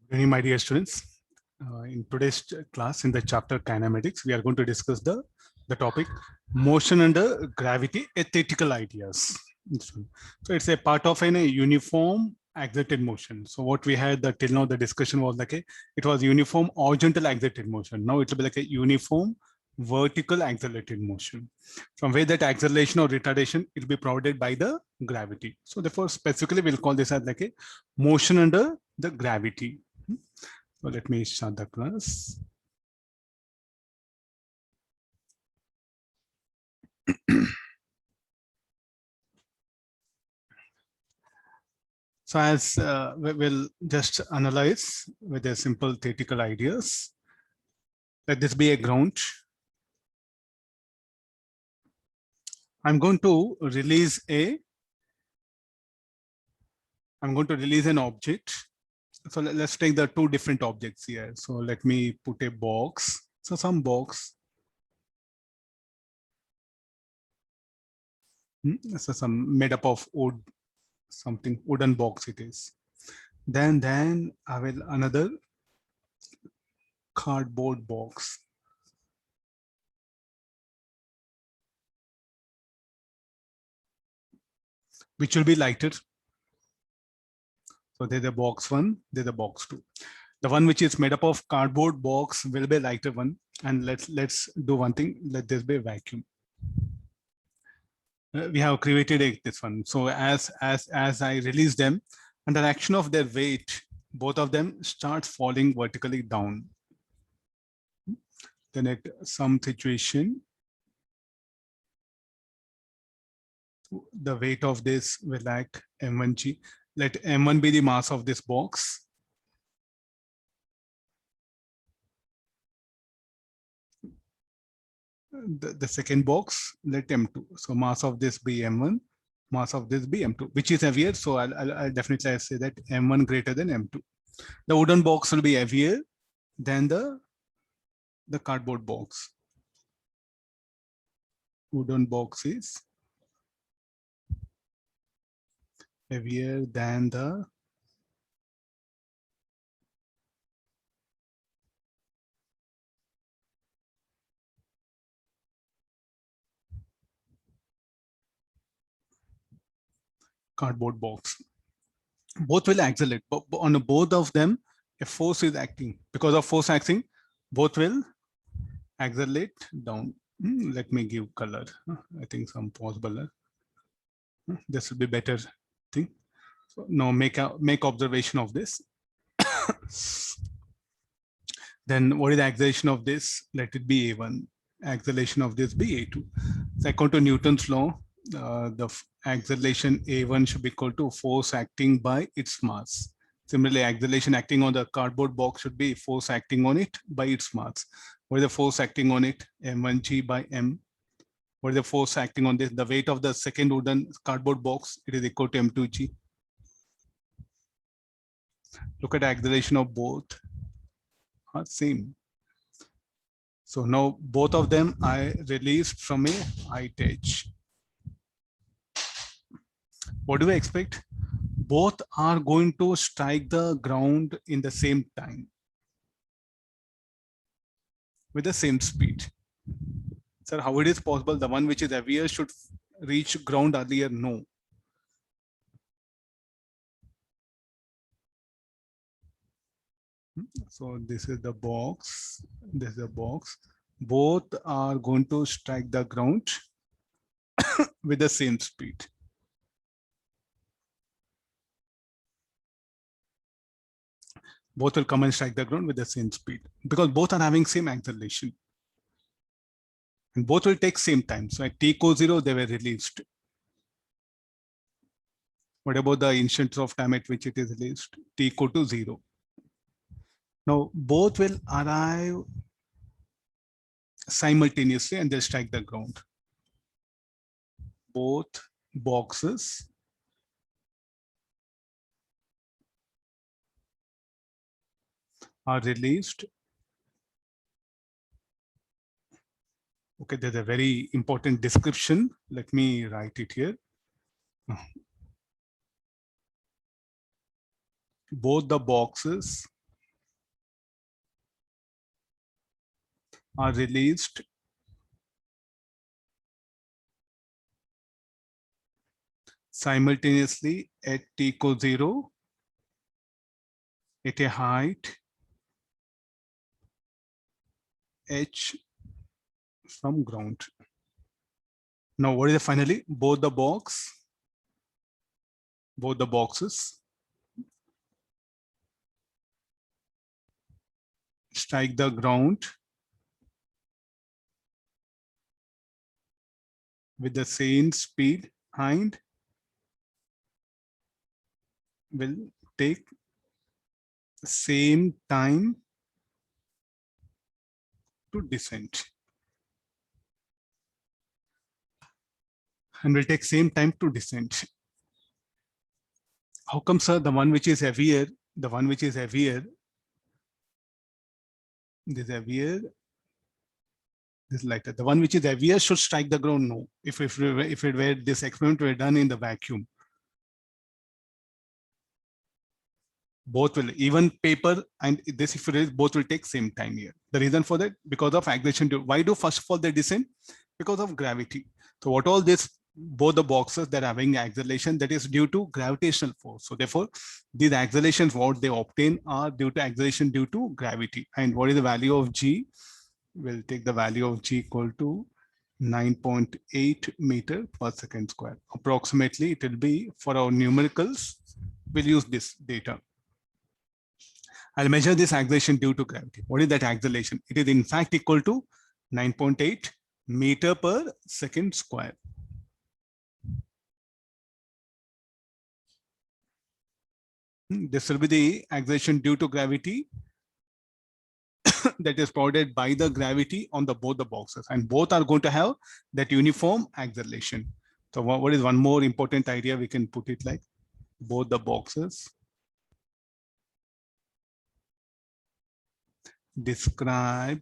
Good evening, my dear students. In today's class, in the chapter kinematics, we are going to discuss the topic motion under gravity, aesthetical ideas. So it's a part of a uniform accelerated motion. So what we had till now, the discussion was like it was uniform horizontal accelerated motion. Now it will be like a uniform vertical accelerated motion, from where that acceleration or retardation will be provided by the gravity. So therefore, specifically, we'll call this as like a motion under the gravity. So let me start the class. So as we will just analyze with a simple theoretical ideas. Let this be a ground. I'm going to release an object. So let's take the two different objects here. So let me put a box. So some box. So some made up of wood, something wooden box it is. Then I will another cardboard box. Which will be lighter. So there's a box one, there's a box two. The one which is made up of cardboard box will be a lighter one. And let's do one thing. Let this be a vacuum. We have created this one. So as I release them, under action of their weight, both of them start falling vertically down. Then at some situation, the weight of this will act m1g. Let m1 be the mass of this box. The second box, let m2. So mass of this be m1, mass of this be m2, which is heavier. So I'll definitely say that m1 greater than m2. The wooden box will be heavier than the cardboard box. Wooden box is heavier than the cardboard box. Both will accelerate, but on both of them, a force is acting. Because of force acting, both will accelerate down. Let me give color. I think some possible. This will be better thing. So now make observation of this. Then what is the acceleration of this? Let it be A1. Acceleration of this be A2. So according to Newton's law, the acceleration A1 should be equal to force acting by its mass. Similarly, acceleration acting on the cardboard box should be force acting on it by its mass. What is the force acting on it? M1g by M. What is the force acting on this? The weight of the second wooden cardboard box, it is equal to M2g. Look at the acceleration of both. Same. So now both of them I released from a height edge. What do I expect? Both are going to strike the ground in the same time with the same speed. Sir, how it is possible? The one which is heavier should reach ground earlier? No. So this is the box. This is the box. Both are going to strike the ground with the same speed. Both will come and strike the ground with the same speed because both are having same acceleration. And both will take same time. So at t equals 0, they were released. What about the instant of time at which it is released? T equal to 0. Now both will arrive simultaneously and they'll strike the ground. Both boxes are released. Okay, there's a very important description. Let me write it here. Both the boxes are released simultaneously at t equals 0 at a height h from ground. Now, what is the finally? Both the boxes strike the ground with the same speed and will take same time to descend. And will take same time to descend. How come, sir? The one which is heavier, this lighter. The one which is heavier should strike the ground. No, if it were this experiment were done in the vacuum, both will, even paper and this, if it is, both will take same time here. The reason for that, because of acceleration. Why do first of all they descend? Because of gravity. So what all this, both the boxes that are having acceleration, that is due to gravitational force. So therefore, these accelerations, what they obtain are due to acceleration due to gravity. And what is the value of G? We'll take the value of G equal to 9.8 meter per second square. Approximately, it will be, for our numericals, we'll use this data. I'll measure this acceleration due to gravity. What is that acceleration? It is in fact equal to 9.8 meter per second square. This will be the acceleration due to gravity that is provided by the gravity on both the boxes, and both are going to have that uniform acceleration. So what is one more important idea? We can put it like both the boxes describe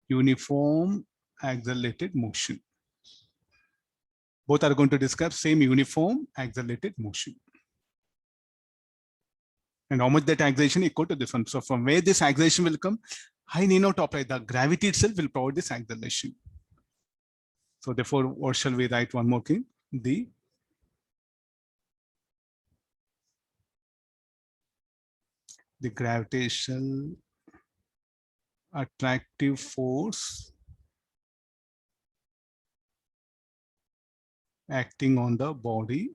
uniform accelerated motion. Both are going to describe same uniform accelerated motion. And how much that acceleration equal to this one. So from where this acceleration will come, I need not apply. The gravity itself will provide this acceleration. So therefore, what shall we write one more thing? The gravitational attractive force acting on the body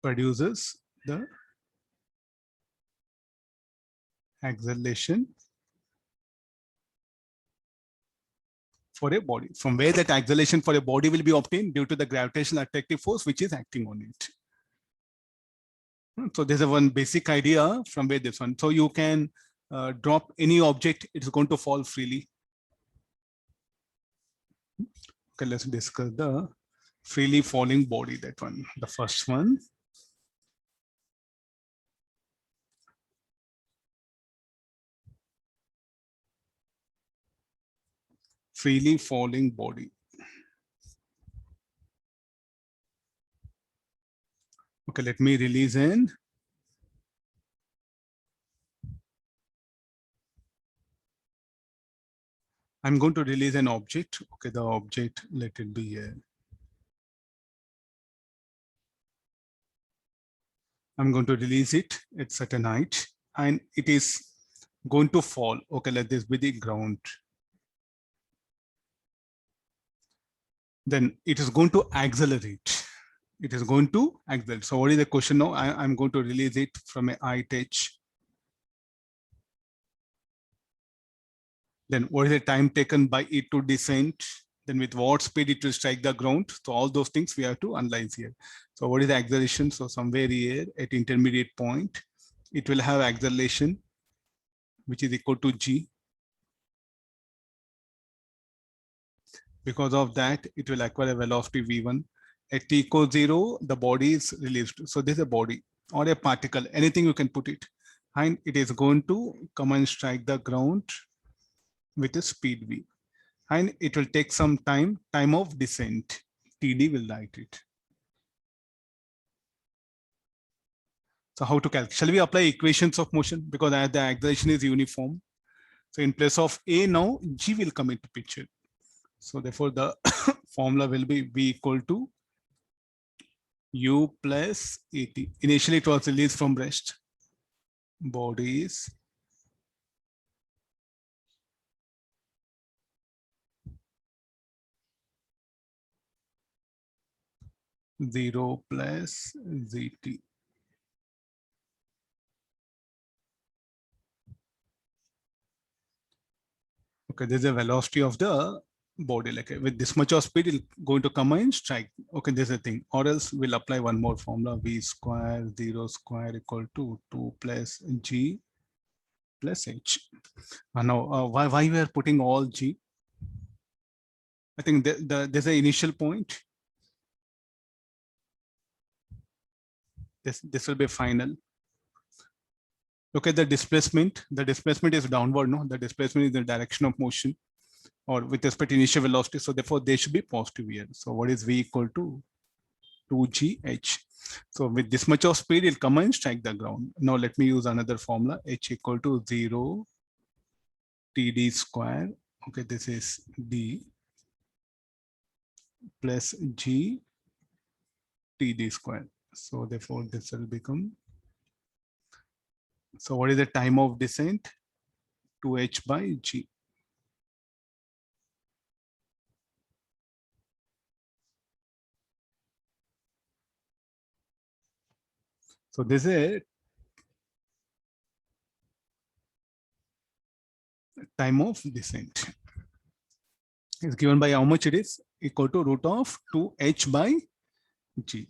produces the acceleration for a body. From where that acceleration for a body will be obtained? Due to the gravitational attractive force which is acting on it. So there's a one basic idea from where this one. So you can drop any object, it's going to fall freely. Okay, let's discuss the freely falling body, that one. The first one. Freely falling body. Okay, let me release in. I'm going to release an object. Okay, the object, let it be here. I'm going to release it at certain height and it is going to fall. Okay, let this be the ground. Then it is going to accelerate. It is going to accelerate. So what is the question now? I'm going to release it from a height h. Then what is the time taken by it to descend? Then with what speed it will strike the ground? So all those things we have to analyze here. So what is the acceleration? So somewhere here at intermediate point, it will have acceleration which is equal to g. Because of that, it will acquire a velocity v1. At t equals 0, the body is released. So this is a body or a particle, anything you can put it. And it is going to come and strike the ground with a speed v. And it will take some time of descent. TD will write it. So how to calculate? Shall we apply equations of motion? Because the acceleration is uniform. So in place of A now, G will come into picture. So therefore the formula will be V equal to U plus AT. Initially it was released from rest. Body is zero plus ZT. Okay, there's a velocity of the body, like with this much of speed, it's going to come and strike. Okay, there's a thing. Or else we'll apply one more formula, V square 0 square equal to 2 plus G plus H. Now, why we are putting all G? I think there's an initial point. This will be final. Look at the displacement. The displacement is downward, no? The displacement is the direction of motion, or with respect to initial velocity. So therefore, they should be positive here. So what is V equal to 2gh? So with this much of speed, it'll come and strike the ground. Now let me use another formula, h equal to 0 td square. Okay, this is d plus g td square. So therefore, this will become. So what is the time of descent? 2h by g. So this is a time of descent. Is given by how much it is? Equal to root of 2h by g.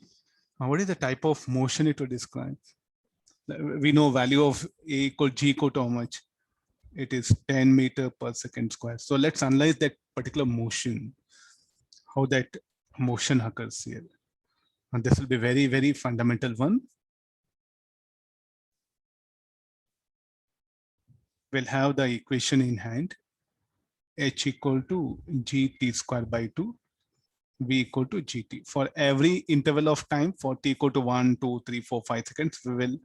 Now what is the type of motion it will describe? We know value of a equal g equal to how much? It is 10 meter per second square. So let's analyze that particular motion, how that motion occurs here. And this will be very, very fundamental one. We'll have the equation in hand. H equal to gt square by 2, v equal to gt. For every interval of time, for t equal to 1, 2, 3, 4, 5 seconds, we will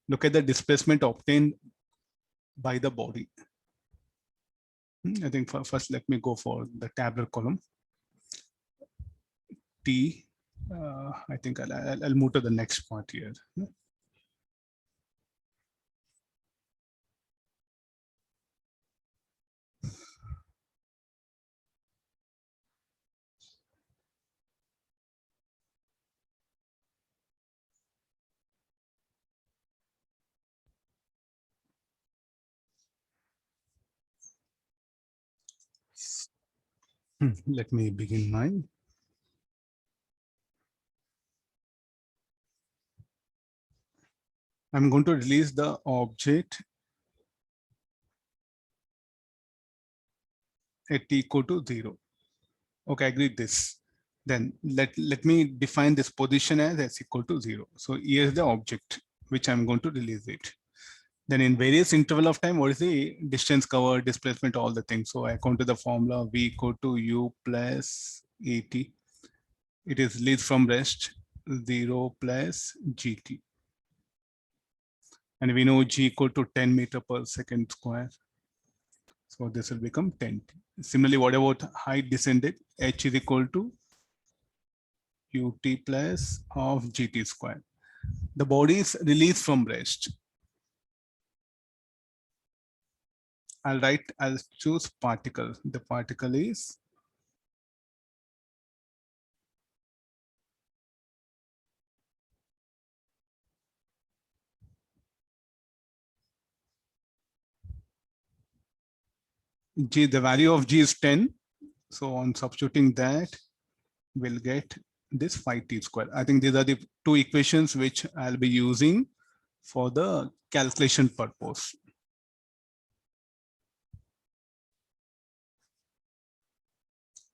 look at the displacement obtained by the body. I think first let me go for the tabular column. T, I think I'll move to the next part here. Let me begin mine. I'm going to release the object at t equal to 0. Okay, I agree this. Then let me define this position as s equal to 0. So here's the object which I'm going to release it. Then in various interval of time, what is the distance covered, displacement, all the things. So I come to the formula v equal to u plus at. It is released from rest 0 plus gt. And we know g equal to 10 meter per second square. So this will become 10. Similarly, what about height descended? H is equal to ut plus of gt square. The body is released from rest. I'll choose particle. The particle is G, the value of G is 10. So on substituting that, we'll get this 5t square. I think these are the two equations which I'll be using for the calculation purpose.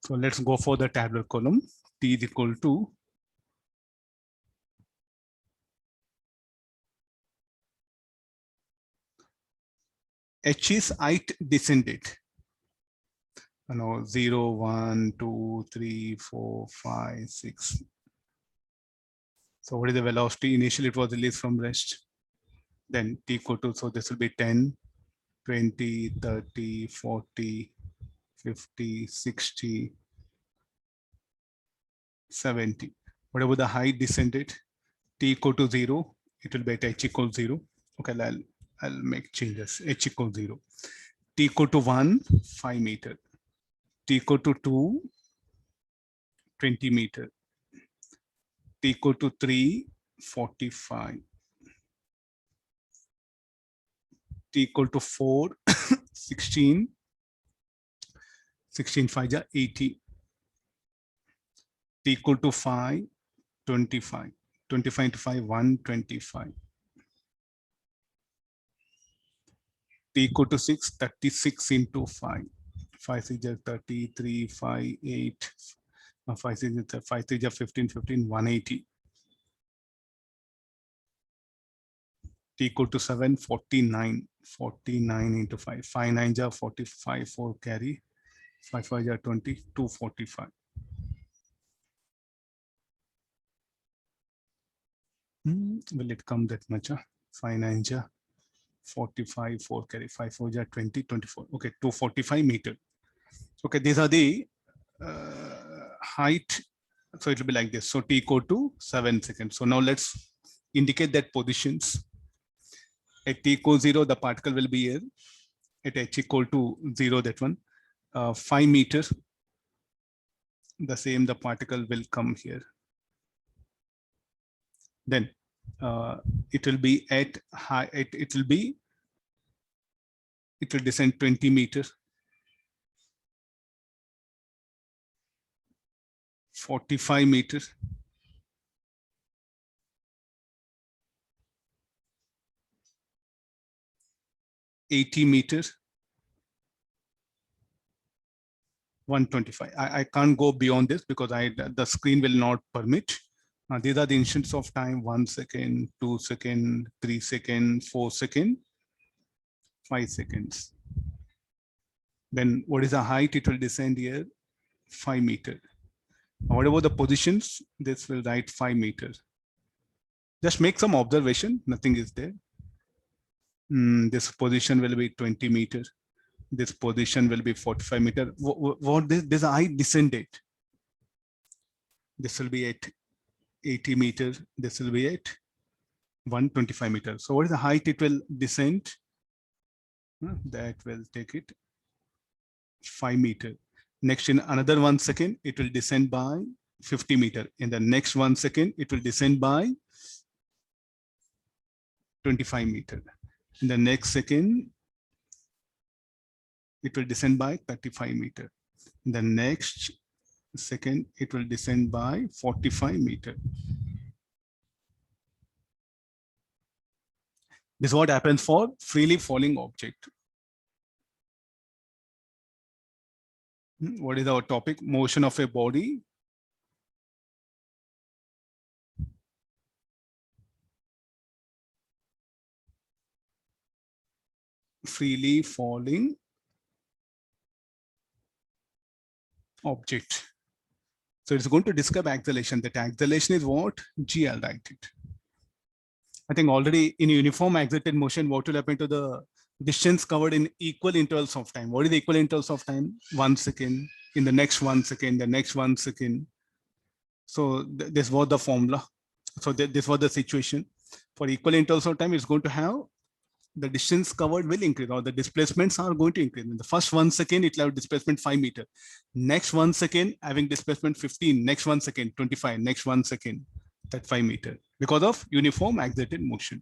So let's go for the tabular column. T is equal to H is height descended. 0, 1, 2, 3, 4, 5, 6. So what is the velocity? Initially, it was released from rest. Then t equal to, so this will be 10, 20, 30, 40, 50, 60, 70. Whatever the height descended, t equal to 0, it will be at h equals 0. Okay, I'll make changes. H equals 0. T equal to 1, 5 meter. T equal to 2, 20 meter. T equal to 3, 45. T equal to 4, 16. 16 5 ja 80. T equal to 5, 25. 25 into 5, 125. T equal to 6, 36 into 5. 5 6 ja 33, 5, 8. 5 6 ja 5 3 ja 15, 15, 180. T equal to 7, 49. 49 into 5. 5 9 ja 45, 4 carry. 5 5 ja 20, 245. Will it come that much? 5 9 ja 45, 4 carry, 5 4 ja 20, 24. Okay, 245 meter. Okay, these are the height. So it will be like this. So t equal to 7 seconds. So now let's indicate that positions. At t equals 0, the particle will be here. At h equal to 0, that one. 5 meters. The same, the particle will come here. Then it will be at high, it will descend 20 meters. 45 meters. 80 meters. 125. I can't go beyond this because the screen will not permit. These are the instants of time: 1 second, 2 seconds, 3 seconds, 4 seconds, 5 seconds. Then what is the height? It will descend here, 5 meters. Whatever the positions, this will write 5 meters. Just make some observation. Nothing is there. This position will be 20 meters. This position will be 45 meters. What this height descended? This will be at 80 meters. This will be at 125 meters. So what is the height it will descend? That will take it 5 meters. Next, in another 1 second, it will descend by 50 meters. In the next 1 second, it will descend by 25 meters. In the next second, it will descend by 35 meters. In the next second, it will descend by 45 meters. This is what happens for freely falling object. What is our topic? Motion of a body. Freely falling object. So it's going to describe acceleration. That acceleration is what? G, I'll write it. I think already in uniform accelerated motion, what will happen to the distance covered in equal intervals of time? What is the equal intervals of time? 1 second, in the next 1 second, the next 1 second. So this was the formula. So this was the situation. For equal intervals of time, it's going to have the distance covered will increase, or the displacements are going to increase. In the first 1 second, it will have displacement 5 meters. Next 1 second, having displacement 15. Next 1 second, 25. Next 1 second, that 5 meters, because of uniform accelerated motion.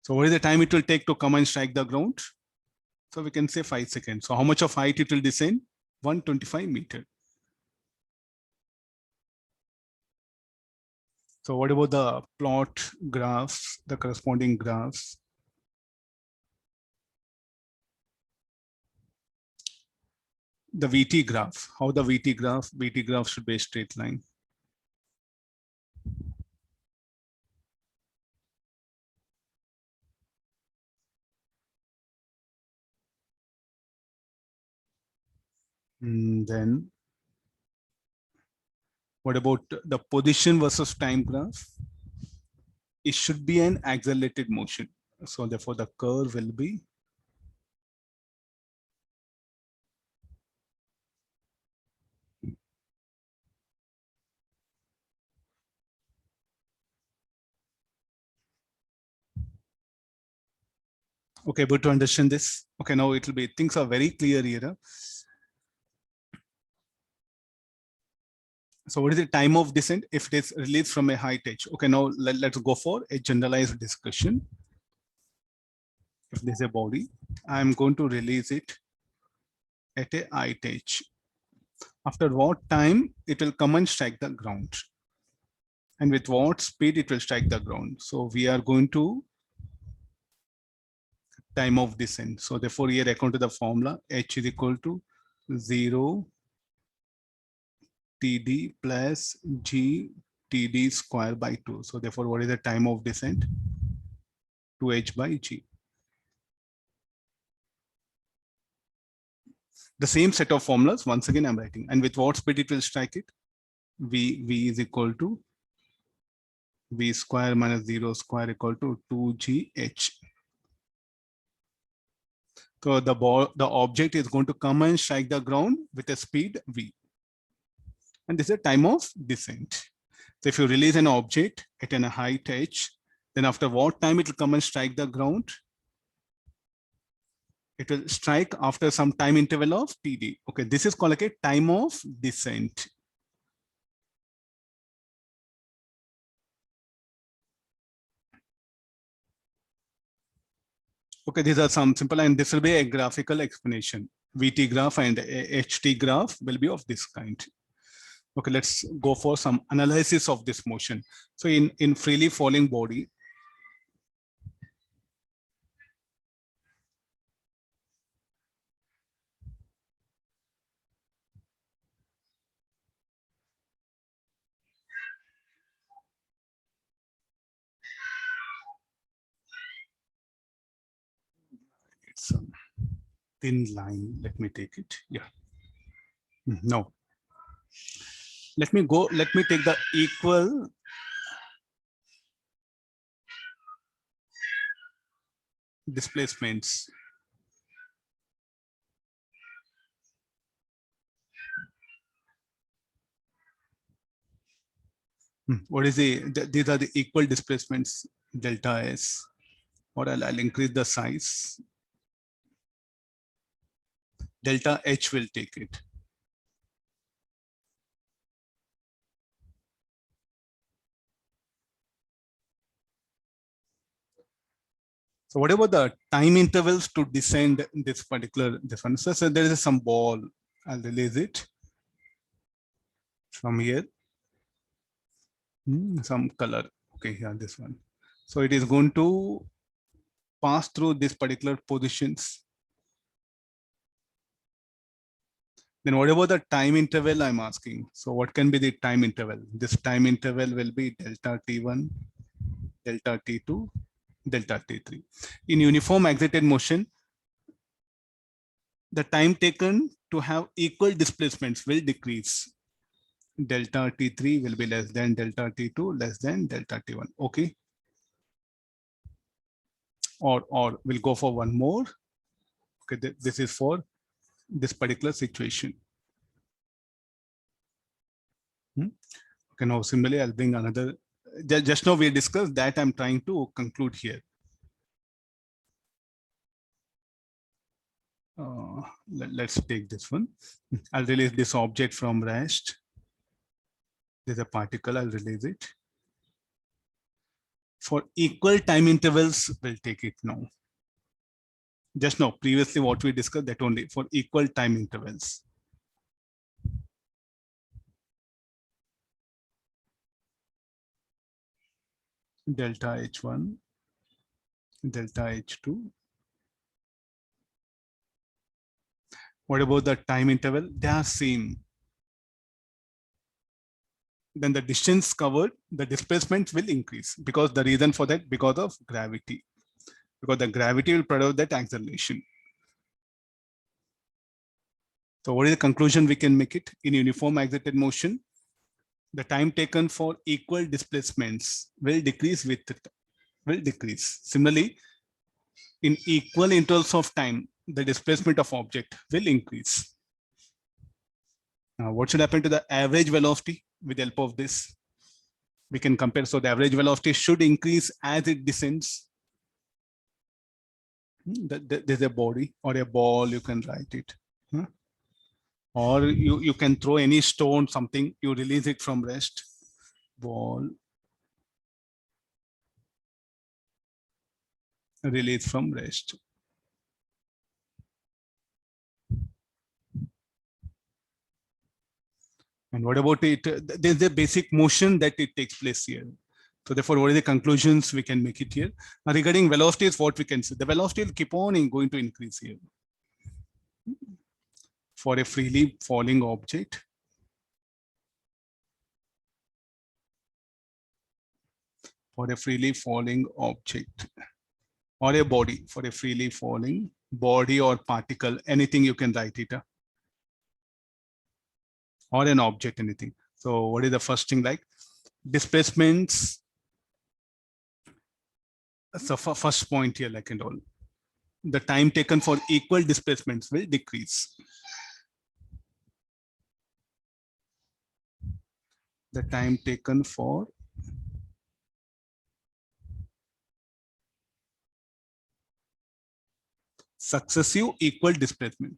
So what is the time it will take to come and strike the ground? So we can say 5 seconds. So how much of height it will descend? 125 meters. So what about the plot graphs, the corresponding graphs? The VT graph, how the VT graph should be a straight line. Then what about the position versus time graph? it should be an accelerated motion. So therefore the curve will be okay, able to understand this? Okay, now it will be, things are very clear here. So what is the time of descent if it is released from a height h? Okay, now let's go for a generalized discussion. If there's a body, I'm going to release it at a height h. After what time it will come and strike the ground? And with what speed it will strike the ground? So we are going to time of descent. So therefore here according to the formula, h is equal to 0 TD plus G TD square by 2. So therefore, what is the time of descent? 2h by G. The same set of formulas, once again, I'm writing. And with what speed it will strike it? V is equal to V square minus 0 square equal to 2GH. So the object is going to come and strike the ground with a speed V. And this is the time of descent. So if you release an object at a height h, then after what time it will come and strike the ground? It will strike after some time interval of TD. Okay, this is called like a time of descent. Okay, these are some simple, and this will be a graphical explanation. VT graph and HT graph will be of this kind. Okay, let's go for some analysis of this motion. So in freely falling body, it's a thin line. Let me take it. Yeah. No. Let me take the equal displacements. What is these are the equal displacements, delta S. Or I'll increase the size. Delta H will take it. So what about the time intervals to descend this particular difference? So there is some ball. I'll release it from here. Some color. Okay, here this one. So it is going to pass through this particular positions. Then what about the time interval I'm asking? So what can be the time interval? This time interval will be delta T1, delta T2, delta T3. In uniform excited motion, the time taken to have equal displacements will decrease. Delta T3 will be less than delta T2, less than delta T1. Okay. Or we'll go for one more. Okay, this is for this particular situation. Okay, now similarly, I'll bring another. Just now we discussed that. I'm trying to conclude here. Let's take this one. I'll release this object from rest. There's a particle, I'll release it. For equal time intervals, we'll take it now. Just now, previously what we discussed, that only for equal time intervals. Delta H1, delta H2. What about the time interval? They are same. Then the distance covered, the displacement will increase because the reason for that, because of gravity, because the gravity will produce that acceleration. So what is the conclusion we can make it? In uniform excited motion, the time taken for equal displacements will decrease with will decrease. Similarly, in equal intervals of time, the displacement of object will increase. Now, what should happen to the average velocity with the help of this? We can compare. So the average velocity should increase as it descends. There's a body or a ball, you can write it. Or you can throw any stone, something, you release it from rest. Ball, release from rest. And what about it? There's a basic motion that it takes place here. So therefore, what are the conclusions we can make it here? Now, regarding velocity is what we can say. The velocity will keep on going to increase here. For a freely falling object, or a freely falling body, for a freely falling body or particle, anything you can write it, or an object, anything. So what is the first thing like? Displacements. So first point here, like and all, the time taken for equal displacements will decrease. The time taken for successive equal displacement.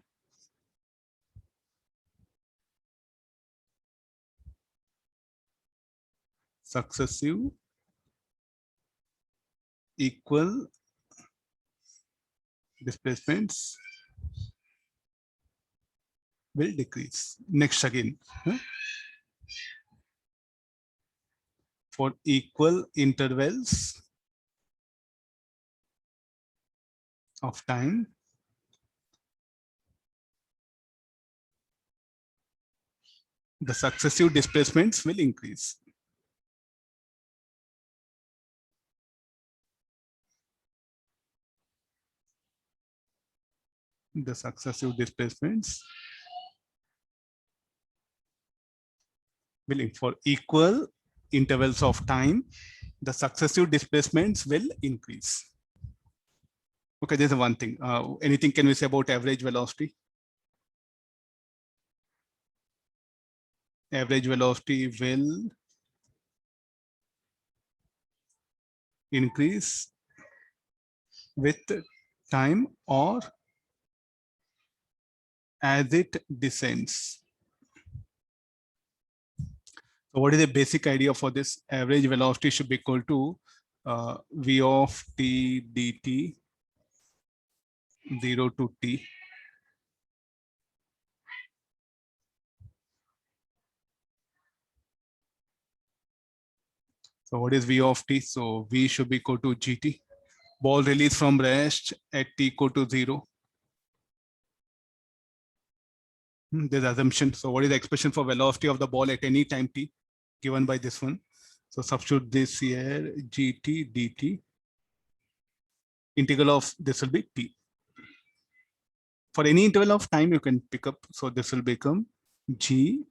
Successive equal displacements will decrease. Next again. For equal intervals of time, the successive displacements will increase. The successive displacements will, for equal intervals of time, the successive displacements will increase. Okay, there's one thing. Anything can we say about average velocity? Average velocity will increase with time or as it descends. So what is the basic idea for this? Average velocity should be equal to v of t dt 0 to t So what is v of t? So v should be equal to gt. Ball released from rest at t equal to 0. There's assumption. So what is the expression for velocity of the ball at any time t given by this one? So substitute this here, gt dt. Integral of this will be t. For any interval of time you can pick up. So this will become g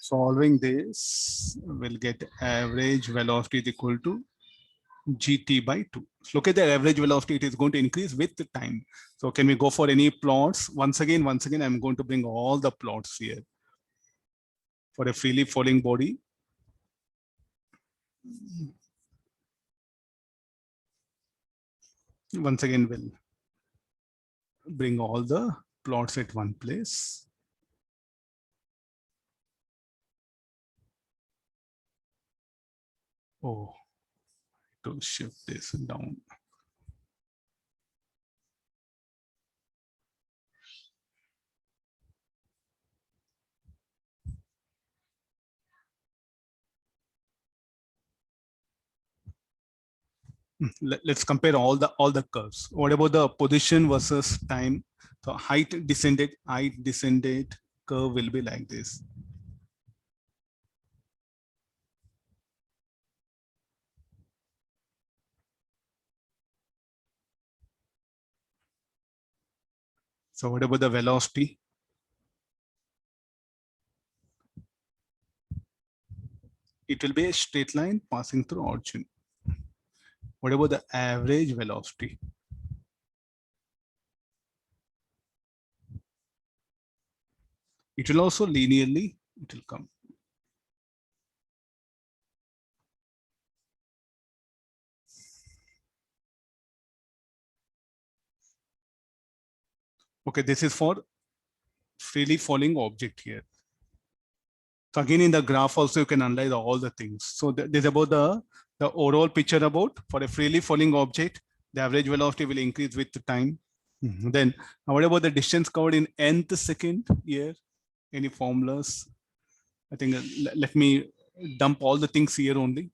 solving this, we'll get average velocity is equal to gt by 2. So look at the average velocity, it is going to increase with the time. So can we go for any plots? Once again, I'm going to bring all the plots here. For a freely falling body, once again, we'll bring all the plots at one place. Oh, to shift this down. Let's compare all the curves. What about the position versus time? So height descended curve will be like this. So what about the velocity? It will be a straight line passing through origin. What about the average velocity? It will also linearly, it will come. Okay, this is for freely falling object here. So again, in the graph also, you can analyze all the things. So this is about the overall picture about for a freely falling object, the average velocity will increase with the time. Then what about the distance covered in nth second here? Any formulas? I think let me dump all the things here only.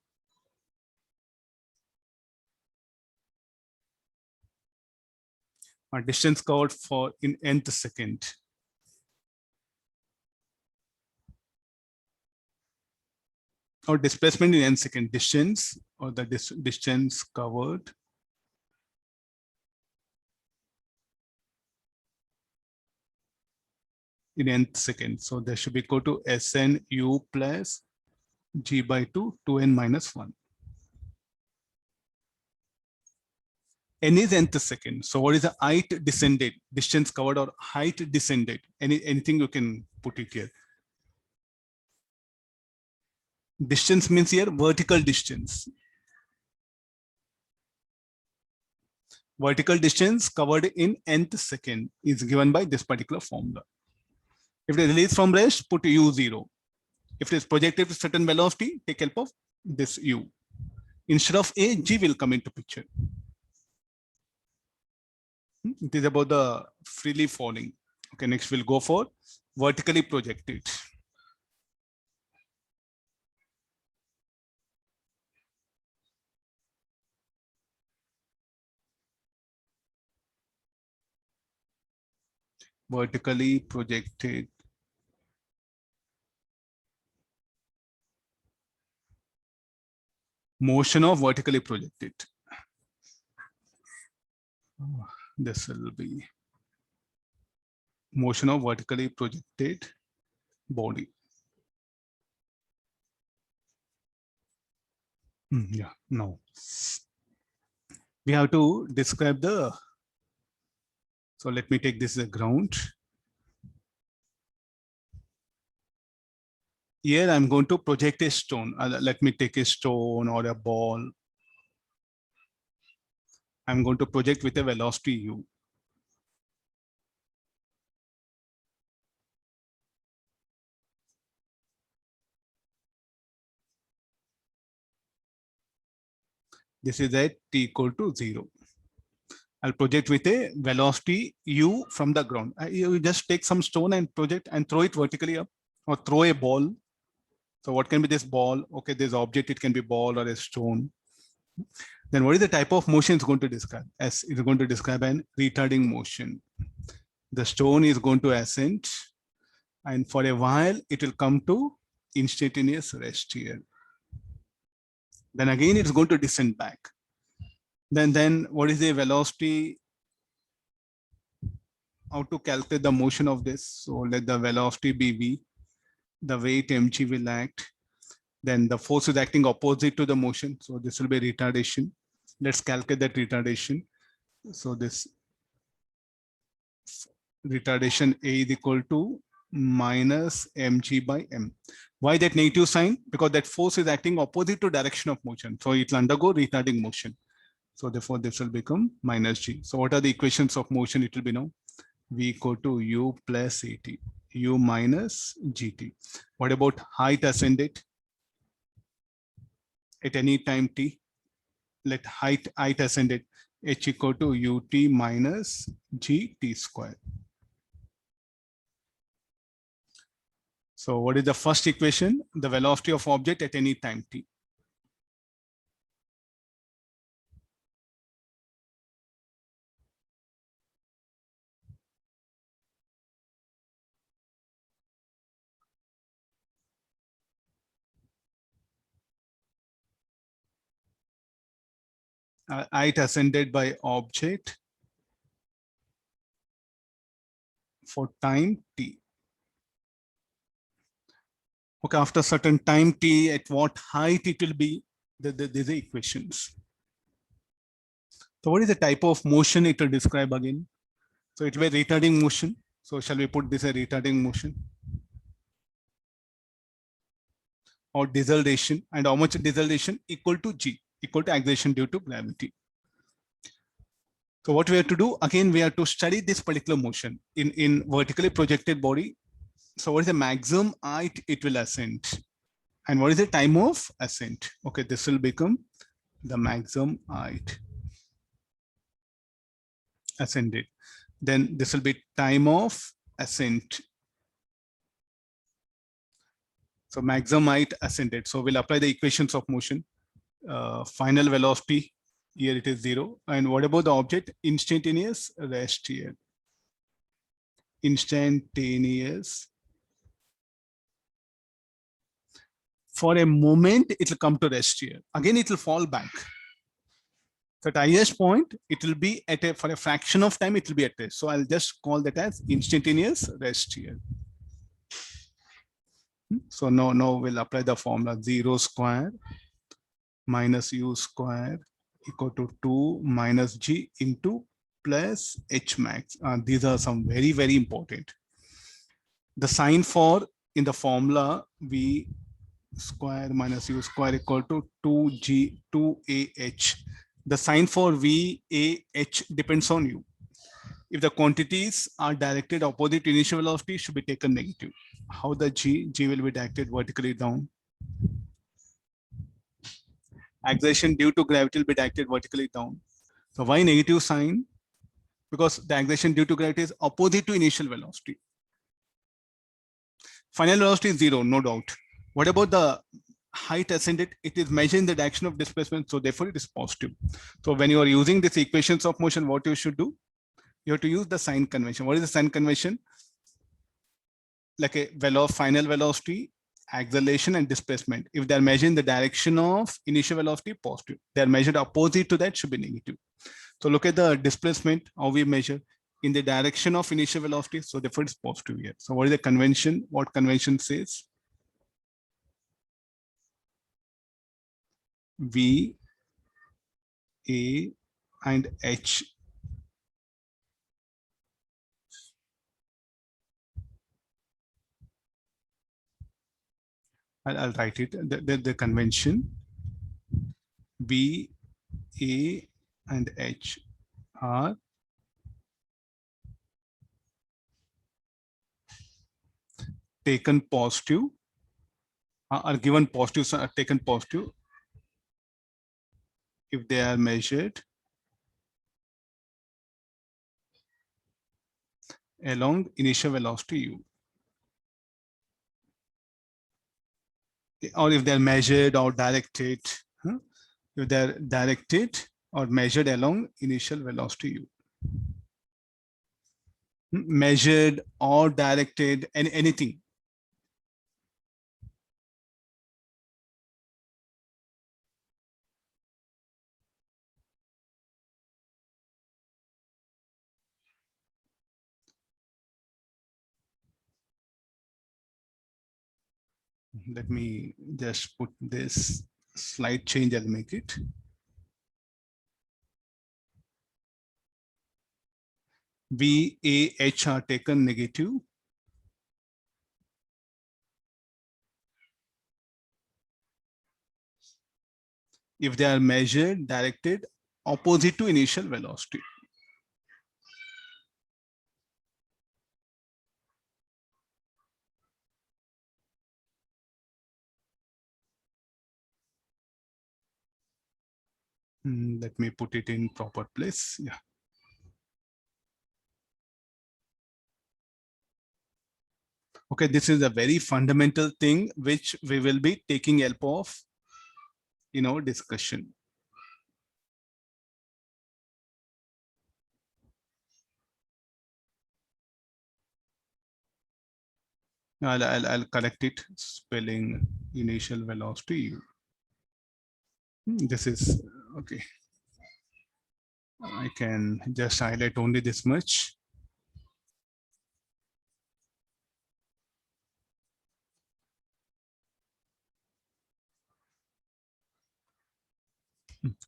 Distance covered for in nth second. Or displacement in n second, distance or the distance covered in nth second. So there should be equal to Sn u plus g by 2, 2n minus 1. N is nth second. So what is the height descended, distance covered or height descended? Anything you can put it here. Distance means here vertical distance. Vertical distance covered in nth second is given by this particular formula. If it is released from rest, put u0. If it is projected to certain velocity, take help of this u. Instead of a, g will come into picture. It is about the freely falling. Okay, next we'll go for vertically projected. Vertically projected. Motion of vertically projected. This will be motion of vertically projected body. Yeah, no. We have to describe the, so let me take this as a ground. Here I'm going to project a stone. Let me take a stone or a ball. I'm going to project with a velocity u. This is at t equal to 0. I'll project with a velocity u from the ground. You just take some stone and project and throw it vertically up, or throw a ball. So what can be this ball? Okay, this object, it can be ball or a stone. Then what is the type of motion it's going to describe? As it's going to describe an retarding motion. The stone is going to ascend, and for a while it will come to instantaneous rest here. Then again it's going to descend back. Then what is the velocity? How to calculate the motion of this? So let the velocity be v. The weight mg will act. Then the force is acting opposite to the motion. So this will be retardation. Let's calculate that retardation. So this retardation A is equal to minus mg by m. Why that negative sign? Because that force is acting opposite to direction of motion. So it will undergo retarding motion. So therefore this will become minus g. So what are the equations of motion? It will be now v equal to u plus at, u minus gt. What about height ascended? At any time t, let height ascended h equal to ut minus gt square. So what is the first equation? The velocity of object at any time t. Height ascended by object for time t. Okay, after certain time t, at what height it will be, these are equations. So what is the type of motion it will describe again? So it will be retarding motion. So shall we put this a retarding motion? Or deceleration, and how much deceleration? Equal to g, equal to acceleration due to gravity. So what we have to do, again, we have to study this particular motion in vertically projected body. So what is the maximum height it will ascend? And what is the time of ascent? Okay, this will become the maximum height ascended. Then this will be time of ascent. So maximum height ascended. So we'll apply the equations of motion. Final velocity, here it is 0. And what about the object? Instantaneous rest here. Instantaneous. For a moment, it will come to rest here. Again, it will fall back. So at highest point, it will be at a, for a fraction of time, it will be at rest. So I'll just call that as instantaneous rest here. So now we'll apply the formula 0 square minus u square equal to 2 minus g into plus h max. These are some very, very important. The sign for in the formula v square minus u square equal to 2ah. The sign for VAH depends on you. If the quantities are directed opposite to initial velocity, should be taken negative. How the G will be directed vertically down. Acceleration due to gravity will be directed vertically down. So why negative sign? Because the acceleration due to gravity is opposite to initial velocity. Final velocity is 0, no doubt. What about the height ascended? It is measured in the direction of displacement, so therefore it is positive. So when you are using these equations of motion, what you should do? You have to use the sign convention. What is the sign convention? Like a final velocity, acceleration, and displacement. If they are measured in the direction of initial velocity, positive. They are measured opposite to that, should be negative. So look at the displacement, how we measure in the direction of initial velocity. So therefore it's positive here. So what is the convention? What convention says? V, A, and H. I'll write it. The convention V, A, and H are taken positive, are given positive, so are taken positive if they are measured along initial velocity u. Or if they're measured or directed, if they're directed or measured along initial velocity u. Measured or directed, anything. Let me just put this slight change, I'll make it. V, A, H are taken negative. If they are measured, directed opposite to initial velocity. Let me put it in proper place. Yeah. Okay, this is a very fundamental thing which we will be taking help of in our discussion. I'll correct it, spelling initial velocity. This is okay. I can just highlight only this much.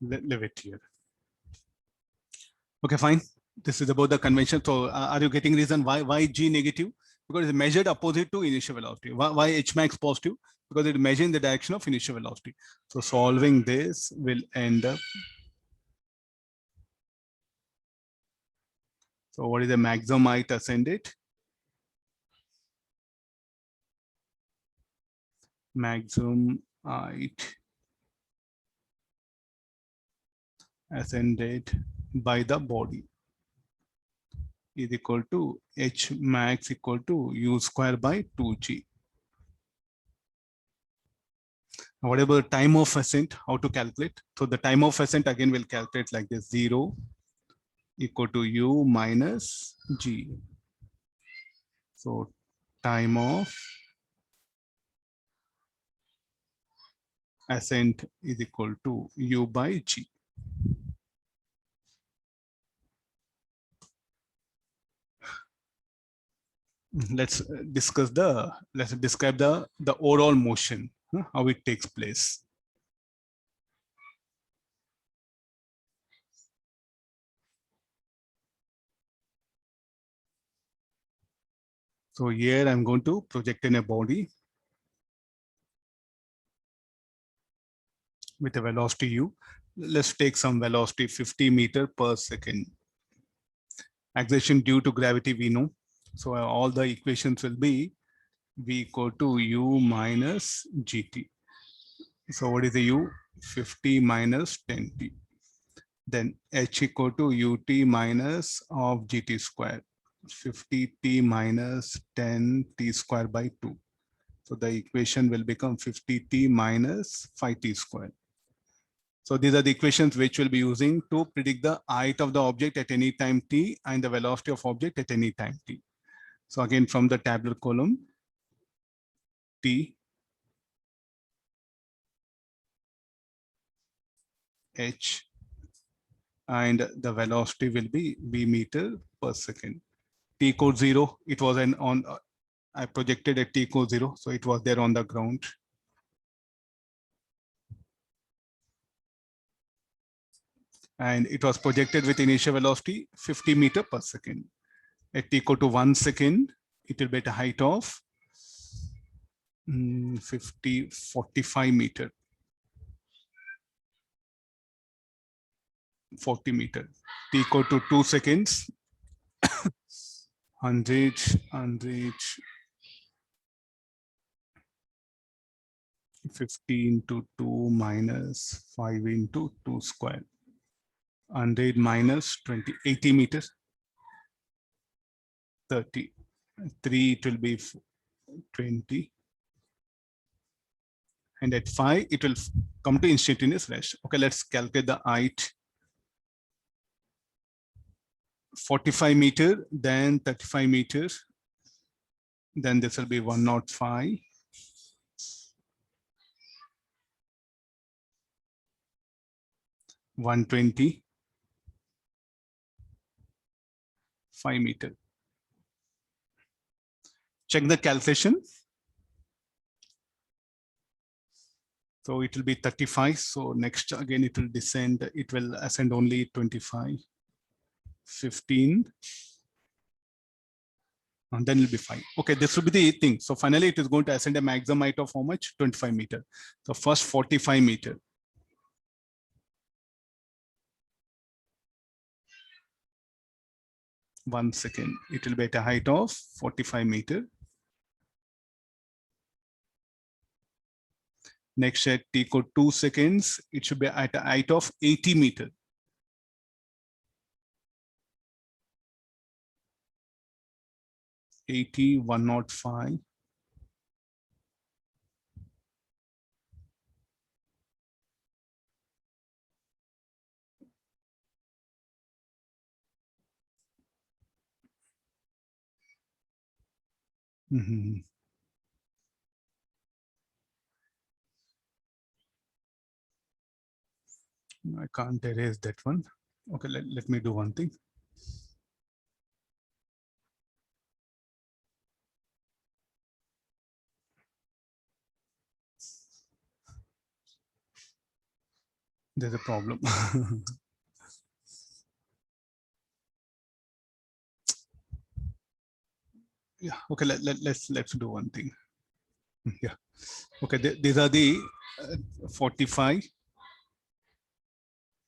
Leave it here. Okay, fine. This is about the convention. So are you getting reason why G negative? Because it's measured opposite to initial velocity. Why H max positive? Because it measures in the direction of initial velocity. So solving this will end up. So what is the maximum height ascended? Maximum height ascended by the body is equal to H max equal to U square by 2G. Whatever time of ascent, how to calculate? So the time of ascent again will calculate like this: 0 equal to U minus G. So time of ascent is equal to U by G. Let's describe the overall motion, how it takes place. So here I'm going to project in a body with a velocity U. Let's take some velocity 50 meters per second. Acceleration due to gravity we know. So all the equations will be V equal to U minus GT. So what is the U? 50 minus 10t. Then H equal to UT minus of GT square. 50t minus 10t square by 2. So the equation will become 50t minus 5t square. So these are the equations which we'll be using to predict the height of the object at any time t and the velocity of object at any time t. So again, from the tabular column, t, h, and the velocity will be v meter per second. T equals 0. It was I projected at t equals 0, so it was there on the ground. And it was projected with initial velocity 50 meters per second. At t equal to 1 second, it will be at a height of 45 meters. 40 meters. T equal to 2 seconds. 100, 50 into 2 minus 5 into 2 square. 100 minus 20, 80 meters. 30. 3, it will be 20. And at 5, it will come to instantaneous rest. Okay, let's calculate the height. 45 meters, then 35 meters. Then this will be 105. 120. 5 meters. Check the calculation. So it will be 35. So next again, it will descend. It will ascend only 25, 15. And then it'll be 5. Okay, this will be the thing. So finally, it is going to ascend a maximum height of how much? 25 meters. So first 45 meters. One second. It will be at a height of 45 meters. Next at t equal 2 seconds, it should be at a height of 80 meters. Eighty, 105. I can't erase that one. Okay, let me do one thing. There's a problem. Yeah. Okay. Let's do one thing. Yeah. Okay. These are the 45,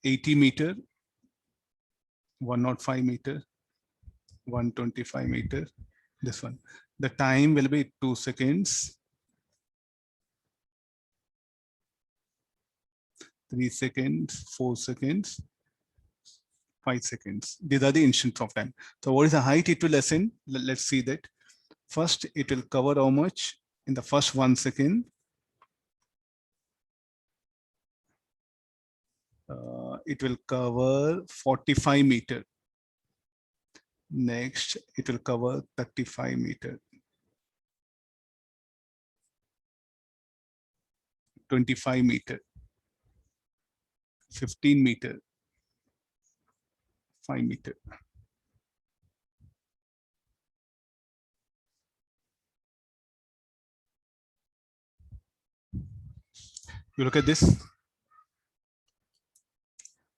80 meter, 105 meter, 125 meter. This one. The time will be 2 seconds, 3 seconds, 4 seconds, 5 seconds. These are the instants of time. So what is the height it will ascend? Let's see that. First, it will cover how much in the first 1 second. It will cover 45 meter. Next, it will cover 35 meter. 25 meter. 15 meter. 5 meter. You look at this.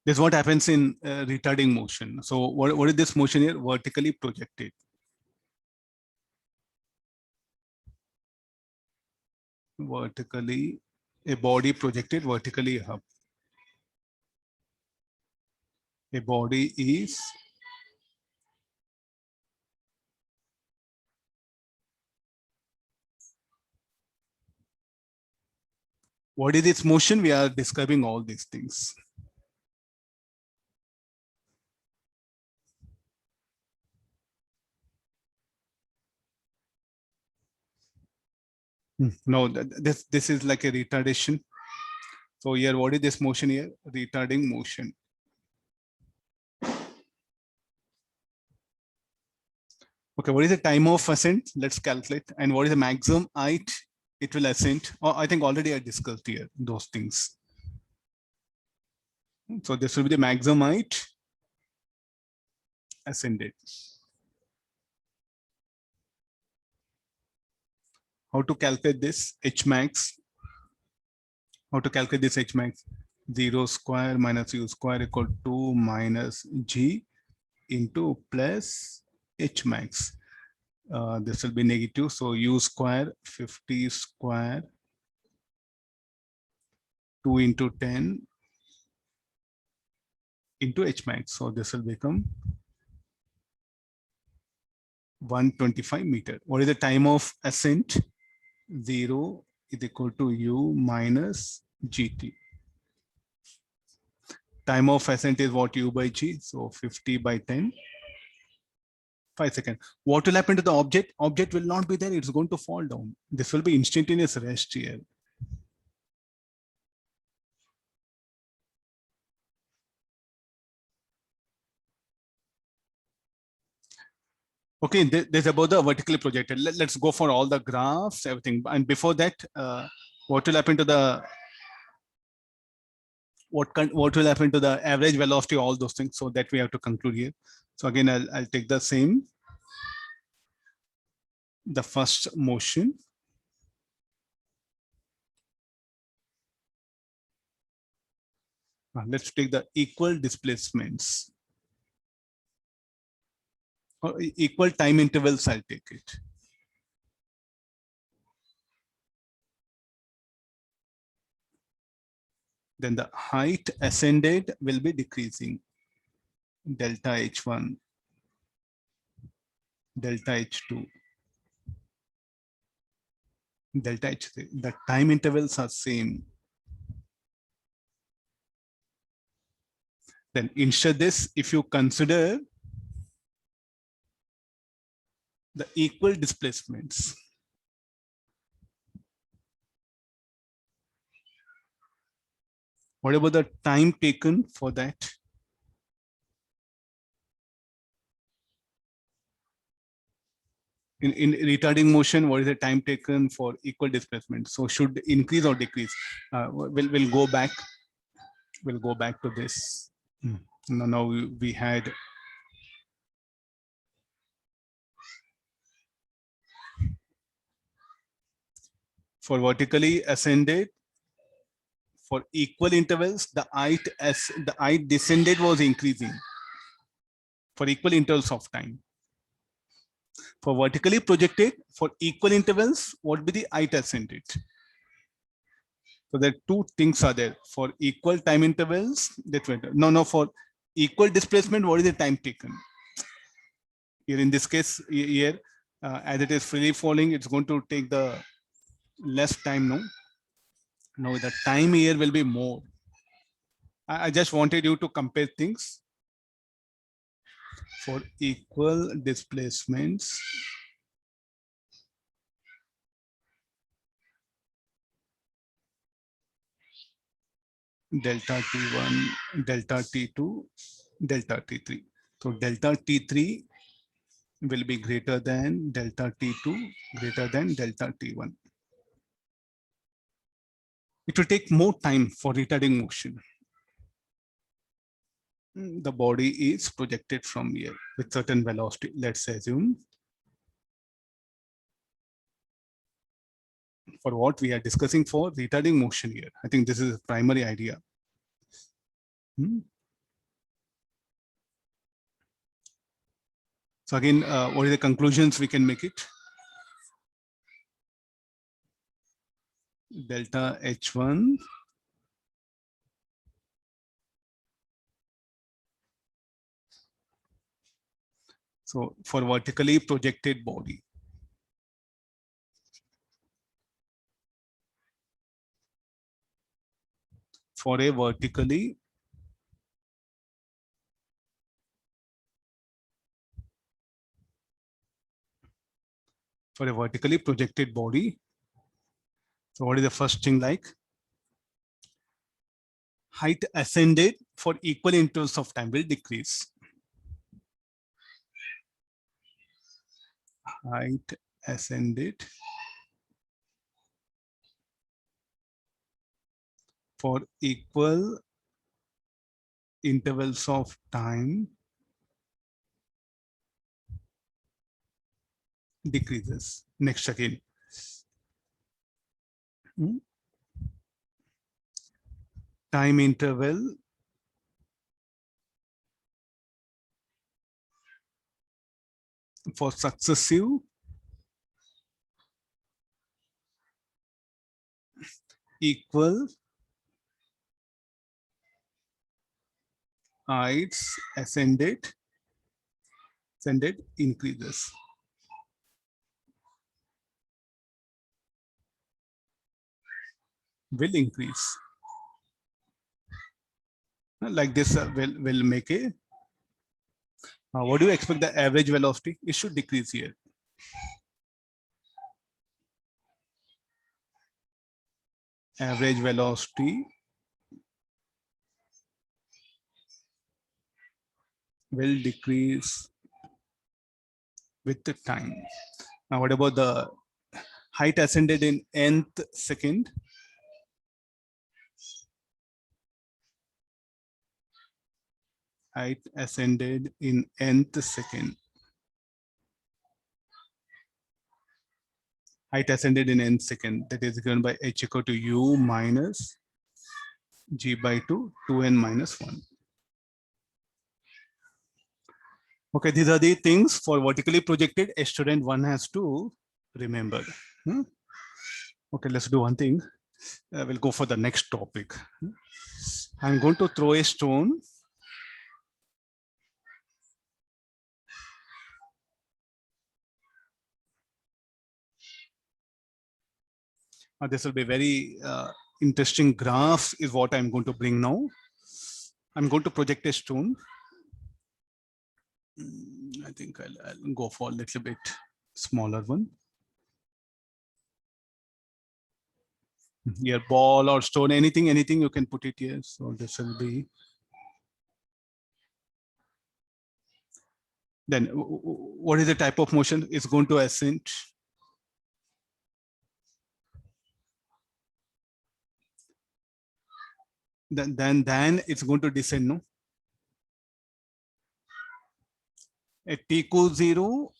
This is what happens in retarding motion. So what is this motion here? Vertically projected. Vertically, a body projected vertically up. A body is what is its motion? We are describing all these things. No, this is like a retardation. So here, what is this motion here? Retarding motion. Okay, what is the time of ascent? Let's calculate. And what is the maximum height it will ascend? Oh, I think already I discussed here those things. So this will be the maximum height ascended. How to calculate this H max? How to calculate this H max? 0 square minus U square equal to minus G into plus H max. This will be negative. So U square 50 square 2 into 10 into H max. So this will become 125 meter. What is the time of ascent? 0 is equal to U minus GT. Time of ascent is what? U by G. So 50 by 10. 5 seconds. What will happen to the object? Object will not be there. It's going to fall down. This will be instantaneous rest here. Okay, there's about the vertically projected. Let's go for all the graphs, everything. And before that, what will happen to the what will happen to the average velocity, all those things? So that we have to conclude here. So again, I'll take the same. The first motion. Let's take the equal displacements. Or equal time intervals, I'll take it. Then the height ascended will be decreasing. Delta H1, delta H2, delta H3. The time intervals are same. Then instead this, if you consider the equal displacements, what about the time taken for that? In retarding motion, what is the time taken for equal displacement? So should increase or decrease? We'll go back. We'll go back to this. Now we had for vertically ascended For equal intervals, the height as the height descended was increasing for equal intervals of time. For vertically projected, for equal intervals, what be the height ascended? So there are two things are there. For equal time intervals, no, for equal displacement, what is the time taken? Here in this case, here, as it is freely falling, it's going to take the less time, no? No, the time here will be more. I just wanted you to compare things. For equal displacements, delta T1, delta T2, delta T3. So delta T3 will be greater than delta T2, greater than delta T1. It will take more time for retarding motion. The body is projected from here with certain velocity. Let's assume for what we are discussing for retarding motion here. I think this is the primary idea. So again, what are the conclusions we can make it? Delta H1 so for vertically projected body, for a vertically projected body. So what is the first thing like? Height ascended for equal intervals of time will decrease. Height ascended for equal intervals of time decreases. Next again. Time interval for successive equal heights ascended increases. Will increase. Like this will make a what do you expect the average velocity? It should decrease here. Average velocity will decrease with the time. Now, what about the height ascended in nth second? Height ascended in nth second. Height ascended in nth second. That is given by h equal to u minus g by 2, 2n minus 1. Okay, these are the things for vertically projected. A student one has to remember. Okay, let's do one thing. We'll go for the next topic. I'm going to throw a stone. This will be very interesting graphs is what I'm going to bring now. I'm going to project a stone. I think I'll go for a little bit smaller one. Here, ball or stone, anything you can put it here. So this will be. Then what is the type of motion? It's going to ascend. Then it's going to descend, no? At t equals 0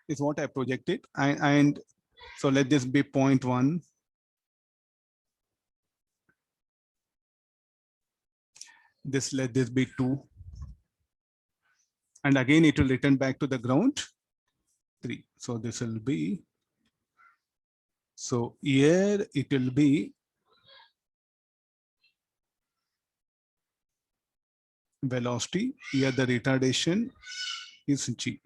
is what I projected. And so let this be 0.1. This, let this be 2. And again, it will return back to the ground 3. So this will be, so here it will be velocity, here the retardation is g.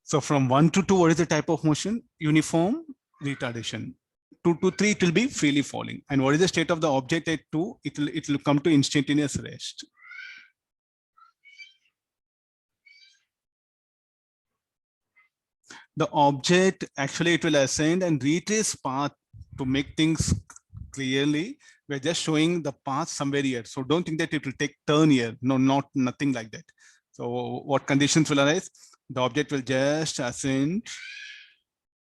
So from 1 to 2, what is the type of motion? Uniform retardation. 2 to 3, it will be freely falling. And what is the state of the object at 2? It will come to instantaneous rest. The object, actually it will ascend and retrace path. To make things clearly, we're just showing the path somewhere here. So don't think that it will take turn here. No, nothing like that. So what conditions will arise? The object will just ascend.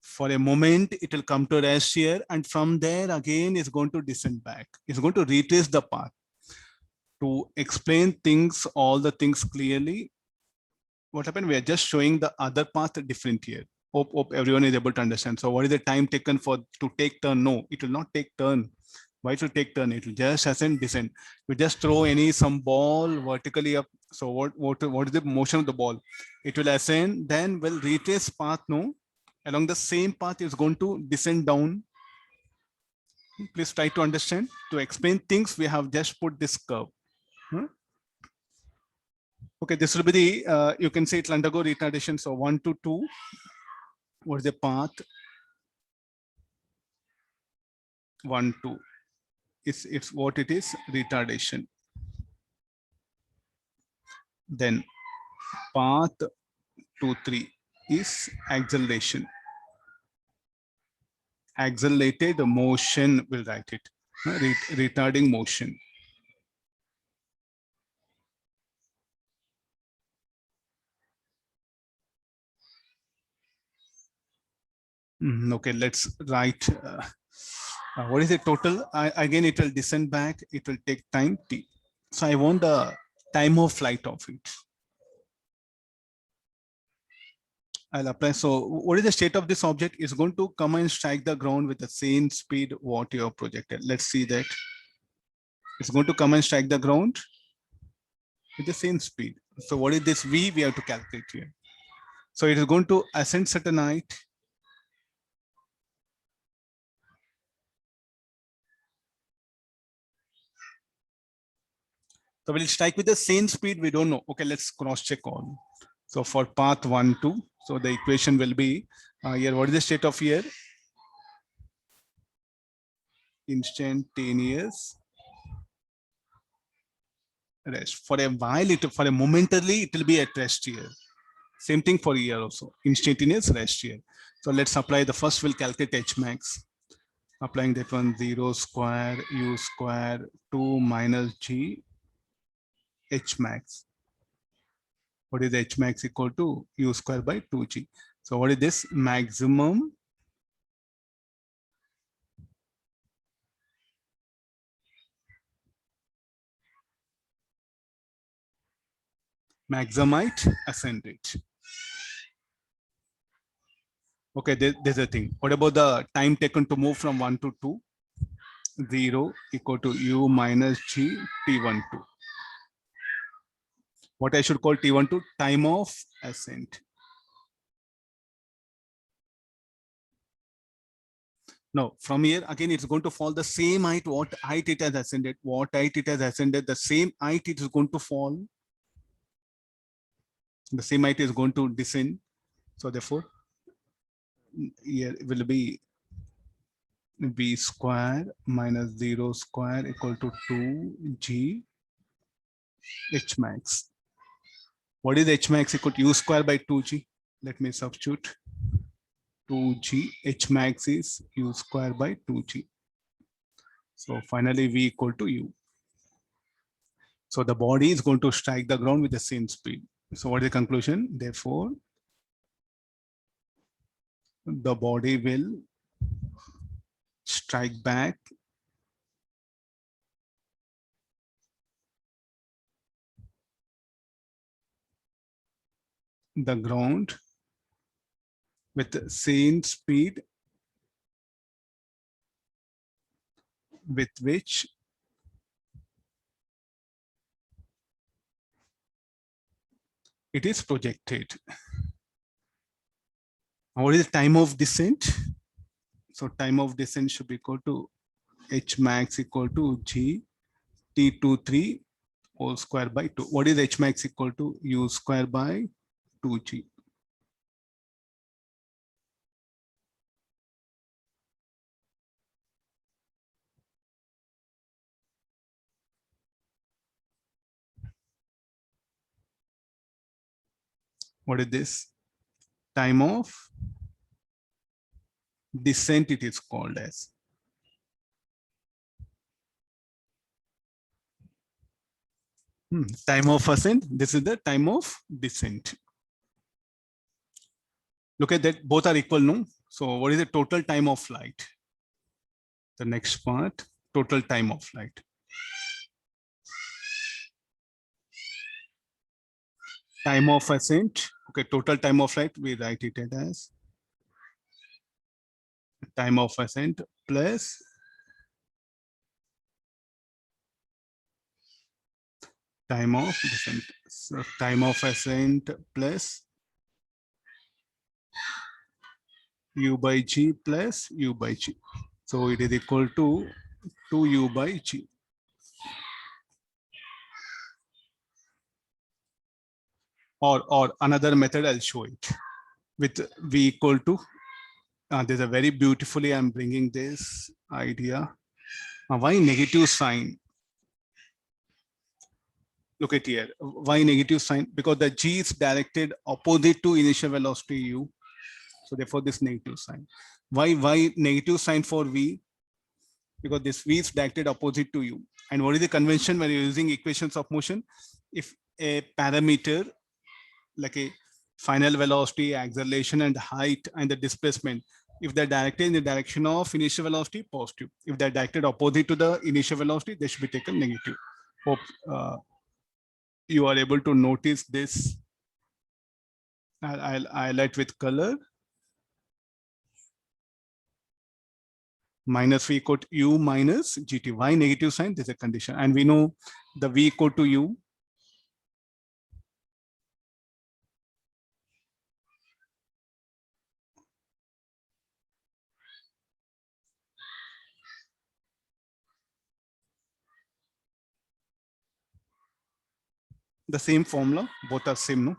For a moment, it will come to rest here. And from there, again, it's going to descend back. It's going to retrace the path. To explain things, all the things clearly, what happened? We are just showing the other path different here. Hope everyone is able to understand. So what is the time taken for to take turn? No, it will not take turn. Why it will take turn? It will just ascend, descend. We just throw some ball vertically up. So what is the motion of the ball? It will ascend, then will retrace path. No, along the same path is going to descend down. Please try to understand. To explain things, we have just put this curve. Okay, this will be the, you can say it will undergo retardation. So 1 to 2, what is the path? 1, 2. It's what it is, retardation. Then path 2, 3 is acceleration. Accelerated motion, will write it. Retarding motion. Okay, let's write. What is the total? Again, it will descend back. It will take time t. So I want the time of flight of it. I'll apply. So what is the state of this object? Is going to come and strike the ground with the same speed what you have projected. Let's see that. It's going to come and strike the ground with the same speed. So what is this V? We have to calculate here. So it is going to ascend certain height. So will it strike with the same speed? We don't know. Okay, let's cross check on. So for path 1, 2, so the equation will be here. What is the state of here? Instantaneous rest. For a while, for a momentarily, it will be at rest here. Same thing for here also. Instantaneous rest here. So let's apply the first. We'll calculate H max. Applying that one, 0 square U square 2 minus G H max. What is H max equal to? U square by 2G. So what is this? Maximum height ascended. Okay, there's a thing. What about the time taken to move from 1 to 2? 0 equal to U minus G T12. What I should call T12? Time of ascent. No, from here, again, it's going to fall the same height, what height it has ascended, the same height it is going to fall. The same height is going to descend. So therefore, here it will be V square minus 0 square equal to 2G H max. What is H max equal to? U square by 2G. Let me substitute. 2G H max is U square by 2G. So finally V equal to U. So the body is going to strike the ground with the same speed. So what is the conclusion? Therefore, the body will strike back the ground with the same speed with which it is projected. What is the time of descent? So time of descent should be equal to h max equal to g t23 whole square by 2. What is h max equal to? U square by 2g. What is this? Time of descent it is called as. Time of ascent, this is the time of descent. Look at that, both are equal, no? So what is the total time of flight? The next part, total time of flight. Time of ascent, okay, total time of flight, we write it as time of ascent plus time of descent. So time of ascent plus u by g plus u by g. So it is equal to 2u by g. Or another method, I'll show it with v equal to, there's a very beautifully, I'm bringing this idea. Why negative sign? Look at here, why negative sign? Because the g is directed opposite to initial velocity u. So therefore this negative sign. Why negative sign for v? Because this v is directed opposite to u. And what is the convention when you're using equations of motion? If a parameter like a final velocity, acceleration, and height, and the displacement, if they're directed in the direction of initial velocity, positive. If they're directed opposite to the initial velocity, they should be taken negative. Hope you are able to notice this. I'll highlight with color. Minus v equal to u minus gt. Why negative sign? There's a condition. And we know the v equal to u. The same formula, both are same, no?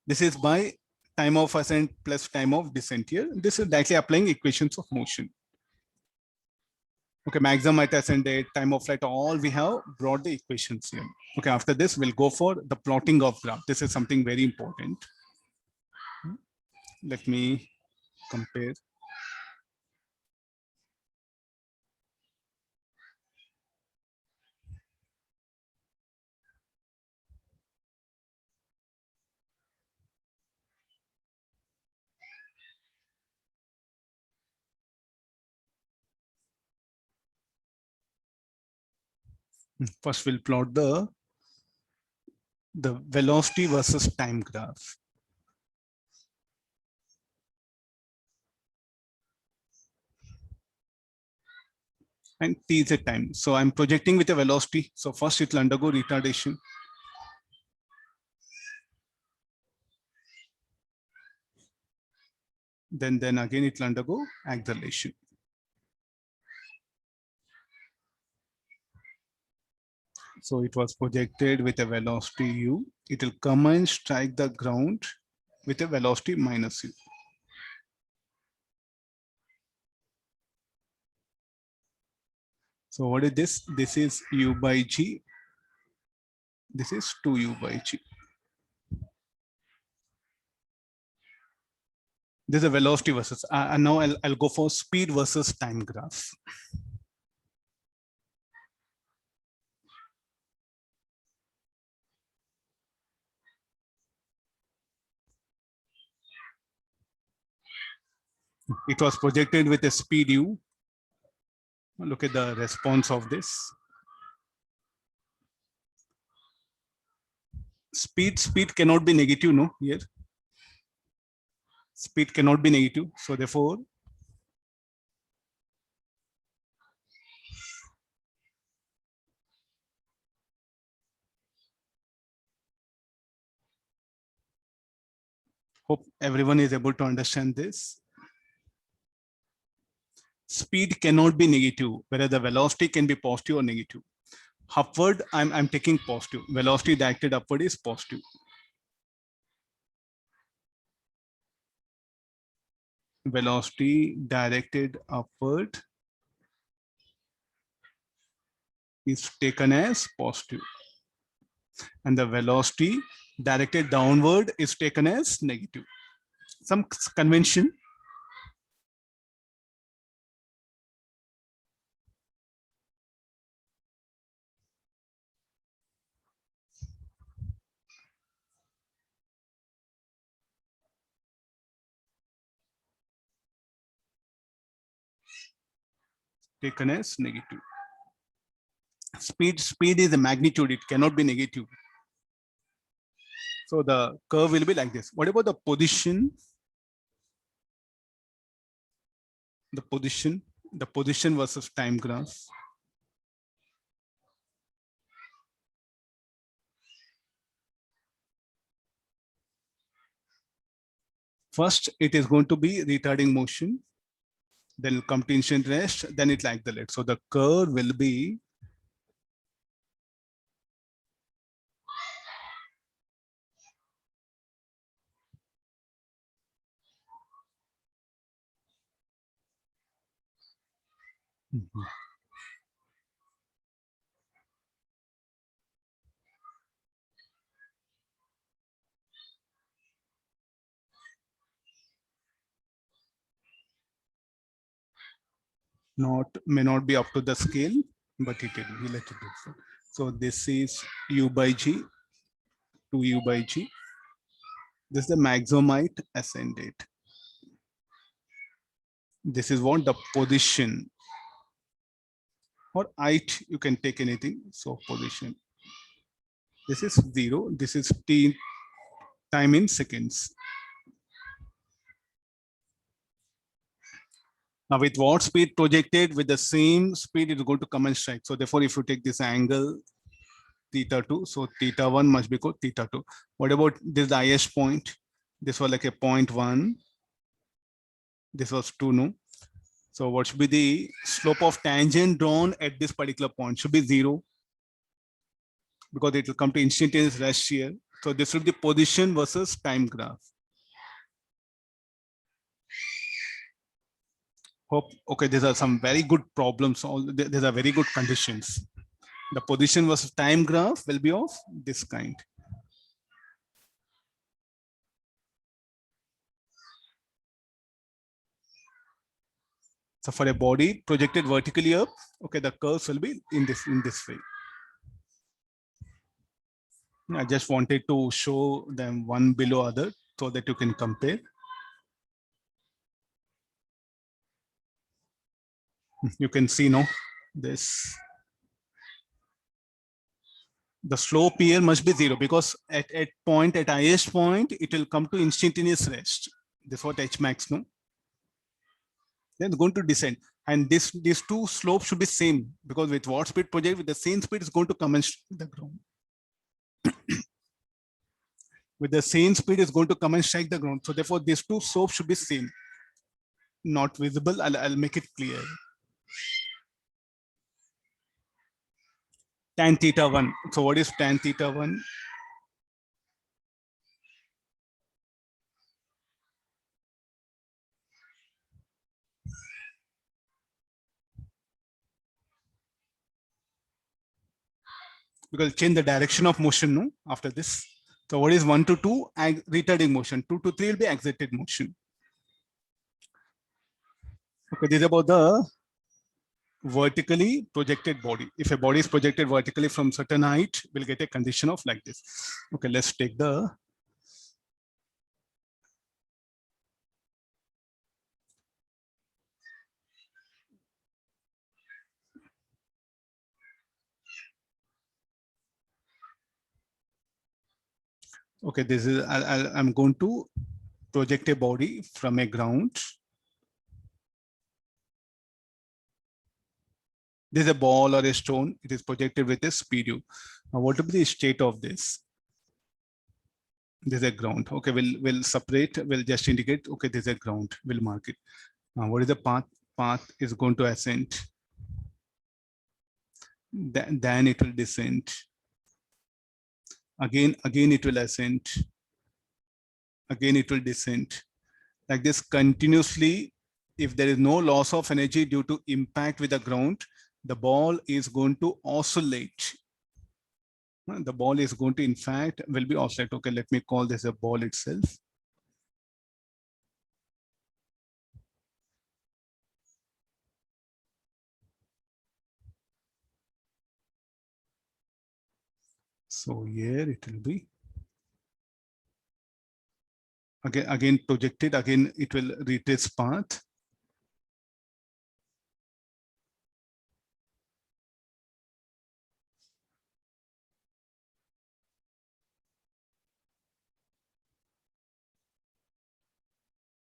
This is by time of ascent plus time of descent here. This is directly applying equations of motion. Okay, maximum height ascent date, time of flight, all we have brought the equations here. Okay, after this, we'll go for the plotting of graph. This is something very important. Let me compare. First, we'll plot the velocity versus time graph. And t is a time. So I'm projecting with a velocity. So first it will undergo retardation. Then again it will undergo acceleration. So it was projected with a velocity u. It will come and strike the ground with a velocity minus u. So what is this? This is u by g. This is 2u by g. This is a velocity versus, and now I'll go for speed versus time graph. It was projected with a speed u. Look at the response of this. Speed cannot be negative, no, here. Speed cannot be negative. So therefore, hope everyone is able to understand this. Speed cannot be negative, whereas the velocity can be positive or negative. Upward, I'm taking positive. Velocity directed upward is positive. Velocity directed upward is taken as positive. And the velocity directed downward is taken as negative. Some convention. Taken as negative. Speed is a magnitude, it cannot be negative. So the curve will be like this. What about the position? The position versus time graph. First, it is going to be retarding motion. Then it'll come to instant rest. Then it like the lead. So the curve will be may not be up to the scale, but it will be let it do. So this is U by G, 2U by G. This is the maximum height ascended. This is what the position or height, you can take anything. So position. This is 0. This is t time in seconds. Now with what speed projected, with the same speed, it is going to come and strike. So therefore, if you take this angle theta 2, so theta 1 must be called theta 2. What about this the highest point? This was like a 0.1. This was 2, no? So what should be the slope of tangent drawn at this particular point? Should be 0, because it will come to instantaneous rest here. So this will be position versus time graph. Hope, okay, these are some very good problems. These are very good conditions. The position versus time graph will be of this kind. So for a body projected vertically up, okay, the curves will be in this way. I just wanted to show them one below other so that you can compare. You can see now this. The slope here must be 0, because at highest point, it will come to instantaneous rest. This is what H max, no? Then it's going to descend. And these two slopes should be same, because with what speed project, with the same speed, is going to come and strike the ground. With the same speed, is going to come and strike the ground. So therefore, these two slopes should be same. Not visible. I'll make it clear. Tan theta 1. So what is tan theta 1? Because change the direction of motion, no? After this. So what is 1 to 2? Retarding motion. 2 to 3 will be excited motion. Okay, this is about the vertically projected body. If a body is projected vertically from certain height, we'll get a condition of like this. Okay, let's take the okay, this is I'm going to project a body from a ground. There's a ball or a stone. It is projected with a speed u. Now, what will be the state of this? There's a ground. Okay, we'll separate. We'll just indicate. Okay, there's a ground. We'll mark it. Now, what is the path? Path is going to ascend. Then it will descend. Again it will ascend. Again it will descend. Like this continuously. If there is no loss of energy due to impact with the ground, the ball is going to oscillate. The ball is going to, in fact, will be oscillate. Okay, let me call this a ball itself. So here it will be. Again projected, again it will retrace path.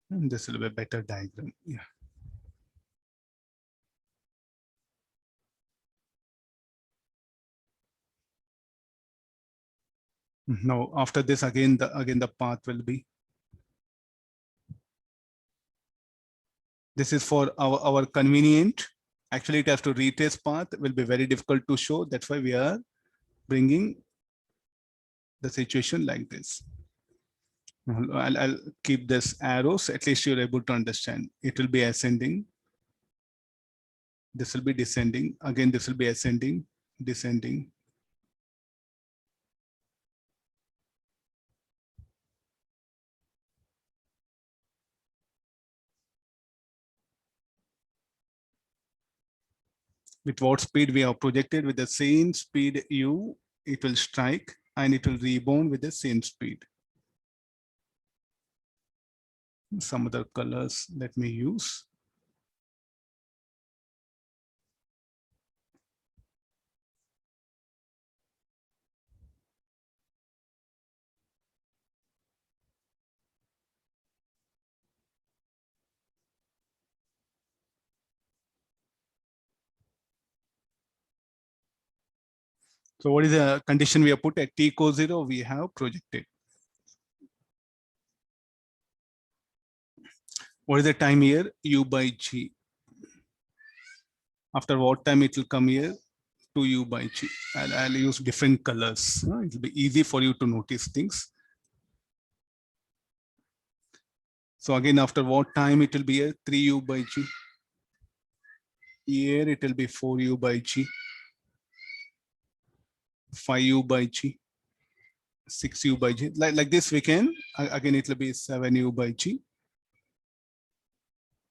And this will be a better diagram. Yeah. Now after this, again the path will be. This is for our convenient. Actually, it has to retrace path. It will be very difficult to show. That's why we are bringing the situation like this. I'll keep this arrows. At least you're able to understand. It will be ascending. This will be descending. Again, this will be ascending, descending. With what speed we have projected, with the same speed u, it will strike and it will rebound with the same speed. Some other colors let me use. So what is the condition we have put at t equals 0? We have projected. What is the time here? U by g. After what time it will come here? 2u by g. I'll use different colors. It will be easy for you to notice things. So again, after what time it will be here? 3u by g. Here it will be 4u by g. 5u by g. 6u by g. Like this we can. Again, it will be 7u by g.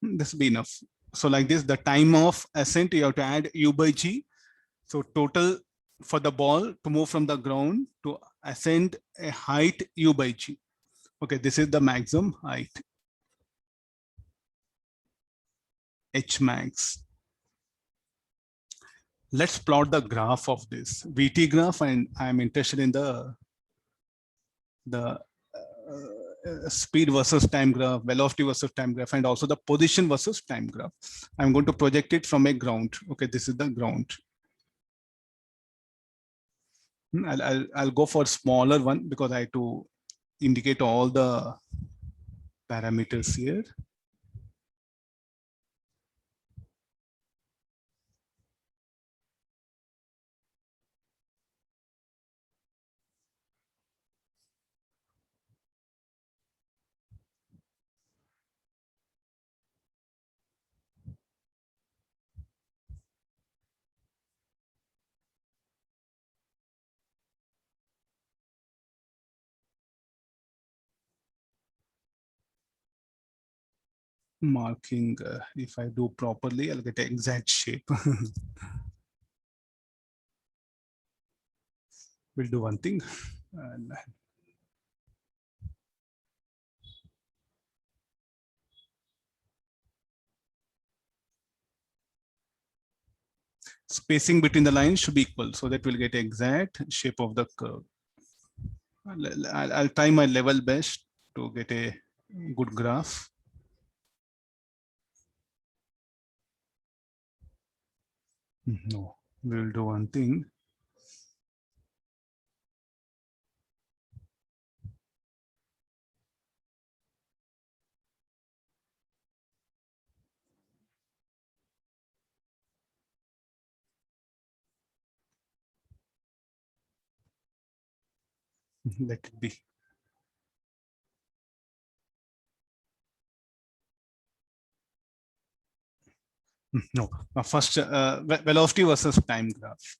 This will be enough. So like this, the time of ascent, you have to add u by g. So total for the ball to move from the ground to ascend a height u by g. Okay, this is the maximum height. H max. Let's plot the graph of this VT graph, and I'm interested in the speed versus time graph, velocity versus time graph, and also the position versus time graph. I'm going to project it from a ground. Okay, this is the ground. I'll go for smaller one because I have to indicate all the parameters here. Marking, if I do properly, I'll get an exact shape. We'll do one thing. Spacing between the lines should be equal, so that we'll get exact shape of the curve. I'll try my level best to get a good graph. No, we'll do one thing. Let it be. No, first velocity versus time graph.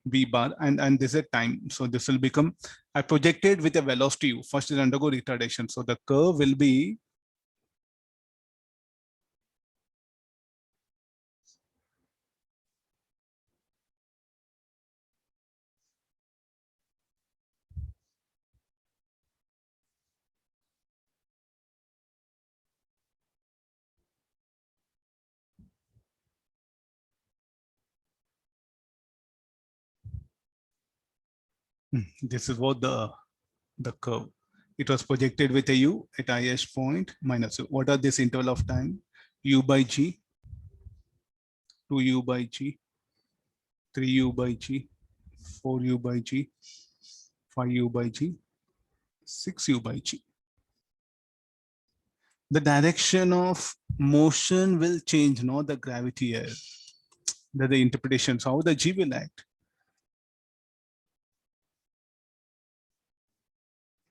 V bar and this is time. So this will become, I projected with a velocity u. First is undergo retardation. So the curve will be this is what the curve. It was projected with a u at highest point minus u. What are this interval of time? U by g, 2u by g, 3u by g, 4u by g, 5u by g, 6u by g. The direction of motion will change, not the gravity here. That the interpretations, how the g will act.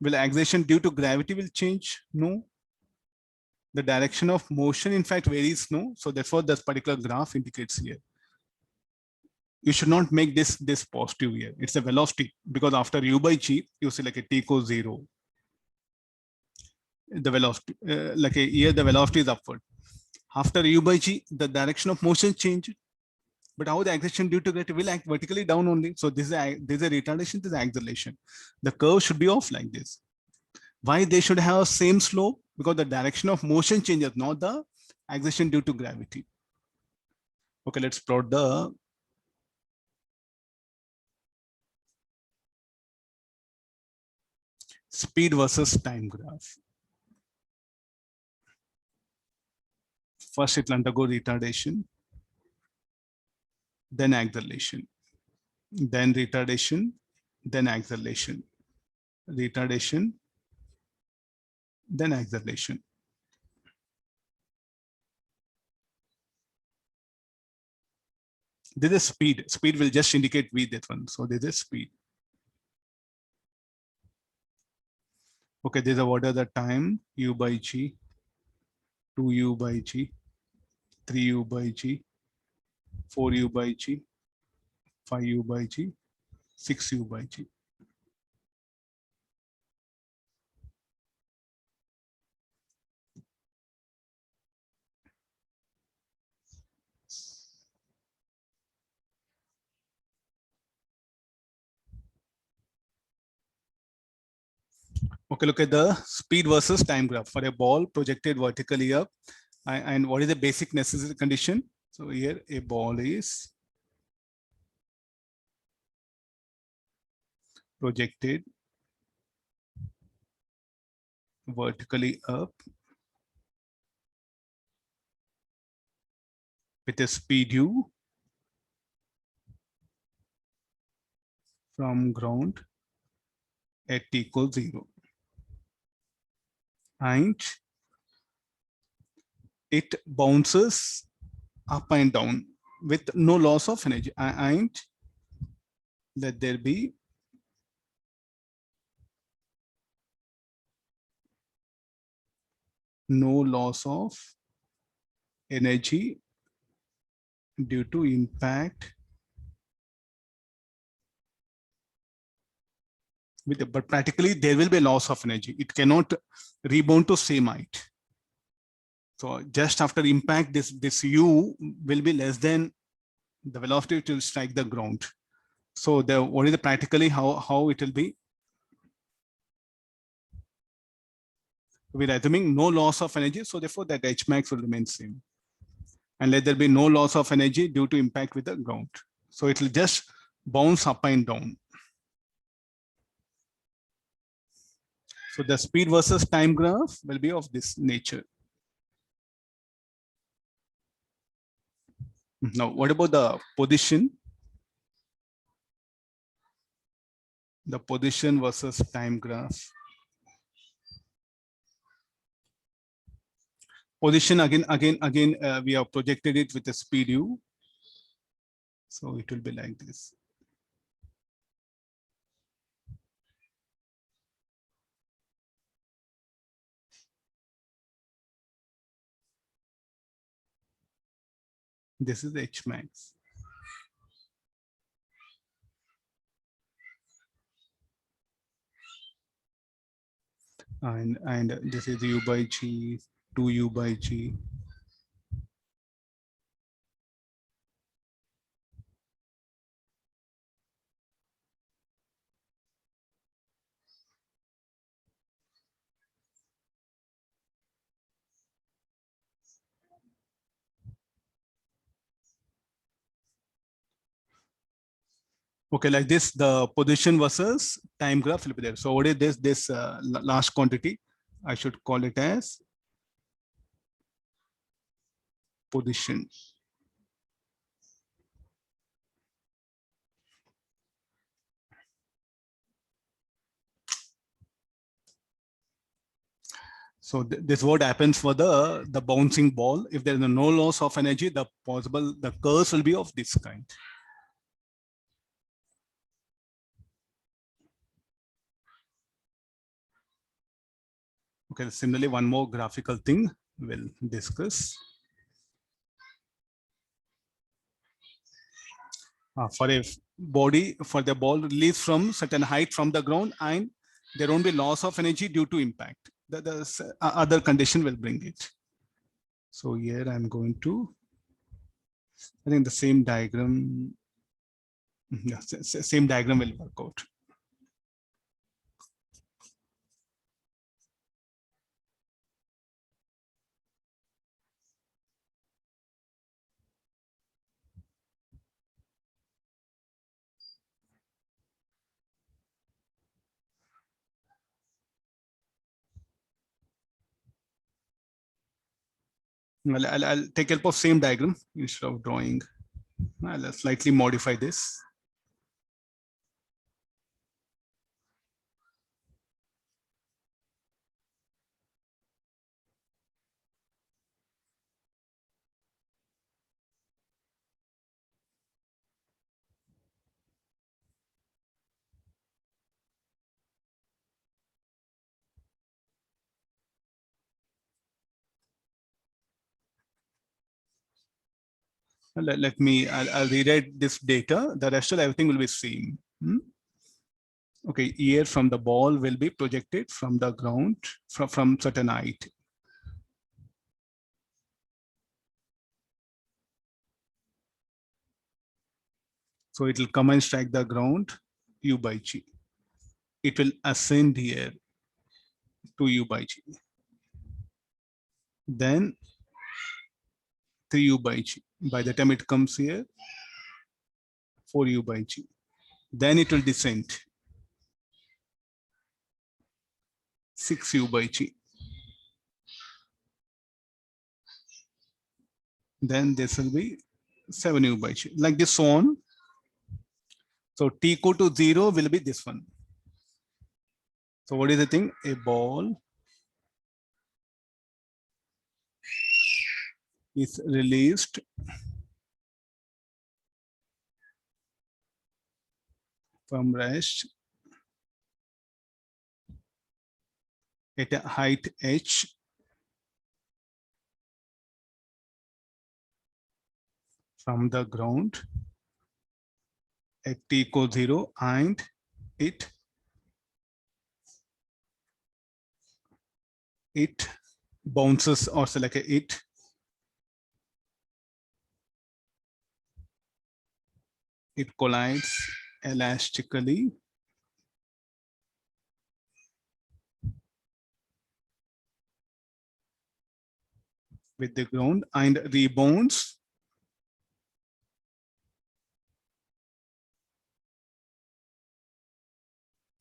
Will acceleration due to gravity will change? No. The direction of motion, in fact, varies. No. So therefore, this particular graph indicates here. You should not make this positive here. It's a velocity because after u by g, you see like a t equals 0. The velocity, like a here, the velocity is upward. After u by g, the direction of motion changes. But how the acceleration due to gravity will act vertically down only. So this is a retardation, this is acceleration. The curve should be off like this. Why they should have same slope? Because the direction of motion changes, not the acceleration due to gravity. Okay, let's plot the speed versus time graph. First, it will undergo retardation, then acceleration, then retardation, then acceleration, retardation, then acceleration. This is speed. Speed will just indicate v, that one. So this is speed. Okay, these are what are the time? U by g, 2u by g, 3u by g, 4u by g, 5u by g, 6u by g. Okay, look at the speed versus time graph for a ball projected vertically up. And what is the basic necessary condition? So here a ball is projected vertically up with a speed u from ground at t equals 0. And it bounces up and down with no loss of energy. And let there be no loss of energy due to impact with it. But practically there will be a loss of energy. It cannot rebound to same height. So just after impact, this u will be less than the velocity to strike the ground. So what is the practically how it will be? We're assuming no loss of energy, so therefore that H max will remain same. And let there be no loss of energy due to impact with the ground. So it will just bounce up and down. So the speed versus time graph will be of this nature. Now, what about the position? The position versus time graph. Position again, we have projected it with a speed u. So it will be like this. This is H max. And this is u by g, 2u by g. Okay, like this, the position versus time graph will be there. So what is this last quantity? I should call it as position. So this what happens for the bouncing ball. If there is no loss of energy, the curves will be of this kind. Okay, similarly, one more graphical thing we'll discuss. For a body, for the ball released from certain height from the ground, and there won't be loss of energy due to impact. The other condition will bring it. So here I'm going to, I think the same diagram, yeah, same diagram will work out. I'll take help of same diagram instead of drawing. I'll slightly modify this. Let me, I'll rewrite this data. The rest of everything will be same. Okay, here from the ball will be projected from the ground from certain height. So it will come and strike the ground, u by g. It will ascend here to u by g. Then 3u by g. By the time it comes here, 4u by g. Then it will descend 6u by g. Then this will be 7u by g. Like this so on. So t equal to 0 will be this one. So what is the thing? A ball is released from rest at a height h from the ground at t equals 0, and it bounces, or select it collides elastically with the ground and rebounds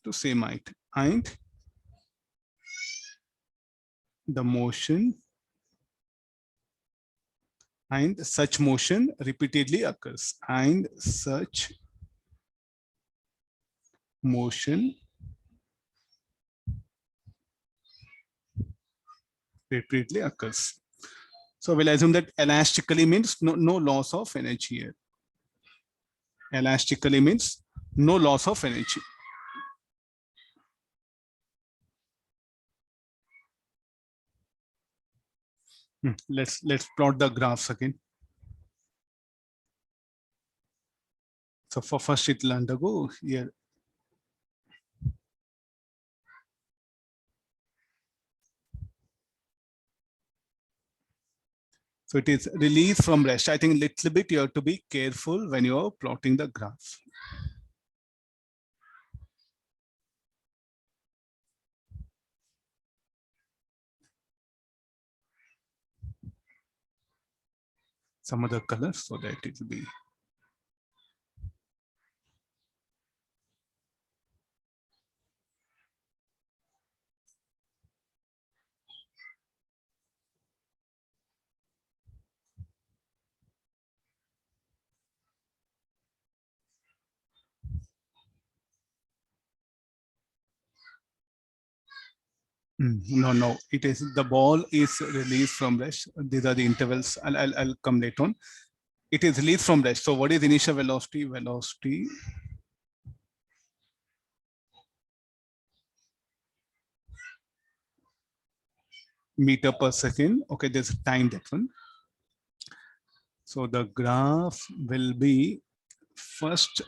to same height, and the motion and such motion repeatedly occurs, and such motion repeatedly occurs. So we'll assume that elastically means no loss of energy here. Elastically means no loss of energy. Let's plot the graphs again. So for first it will undergo here. So it is release from rest. I think a little bit you have to be careful when you are plotting the graph. Some other colors so that it will be. No, it is the ball is released from rest. These are the intervals. I'll come later on. It is released from rest. So what is initial velocity? Velocity meter per second. Okay, there's a time that one. So the graph will be first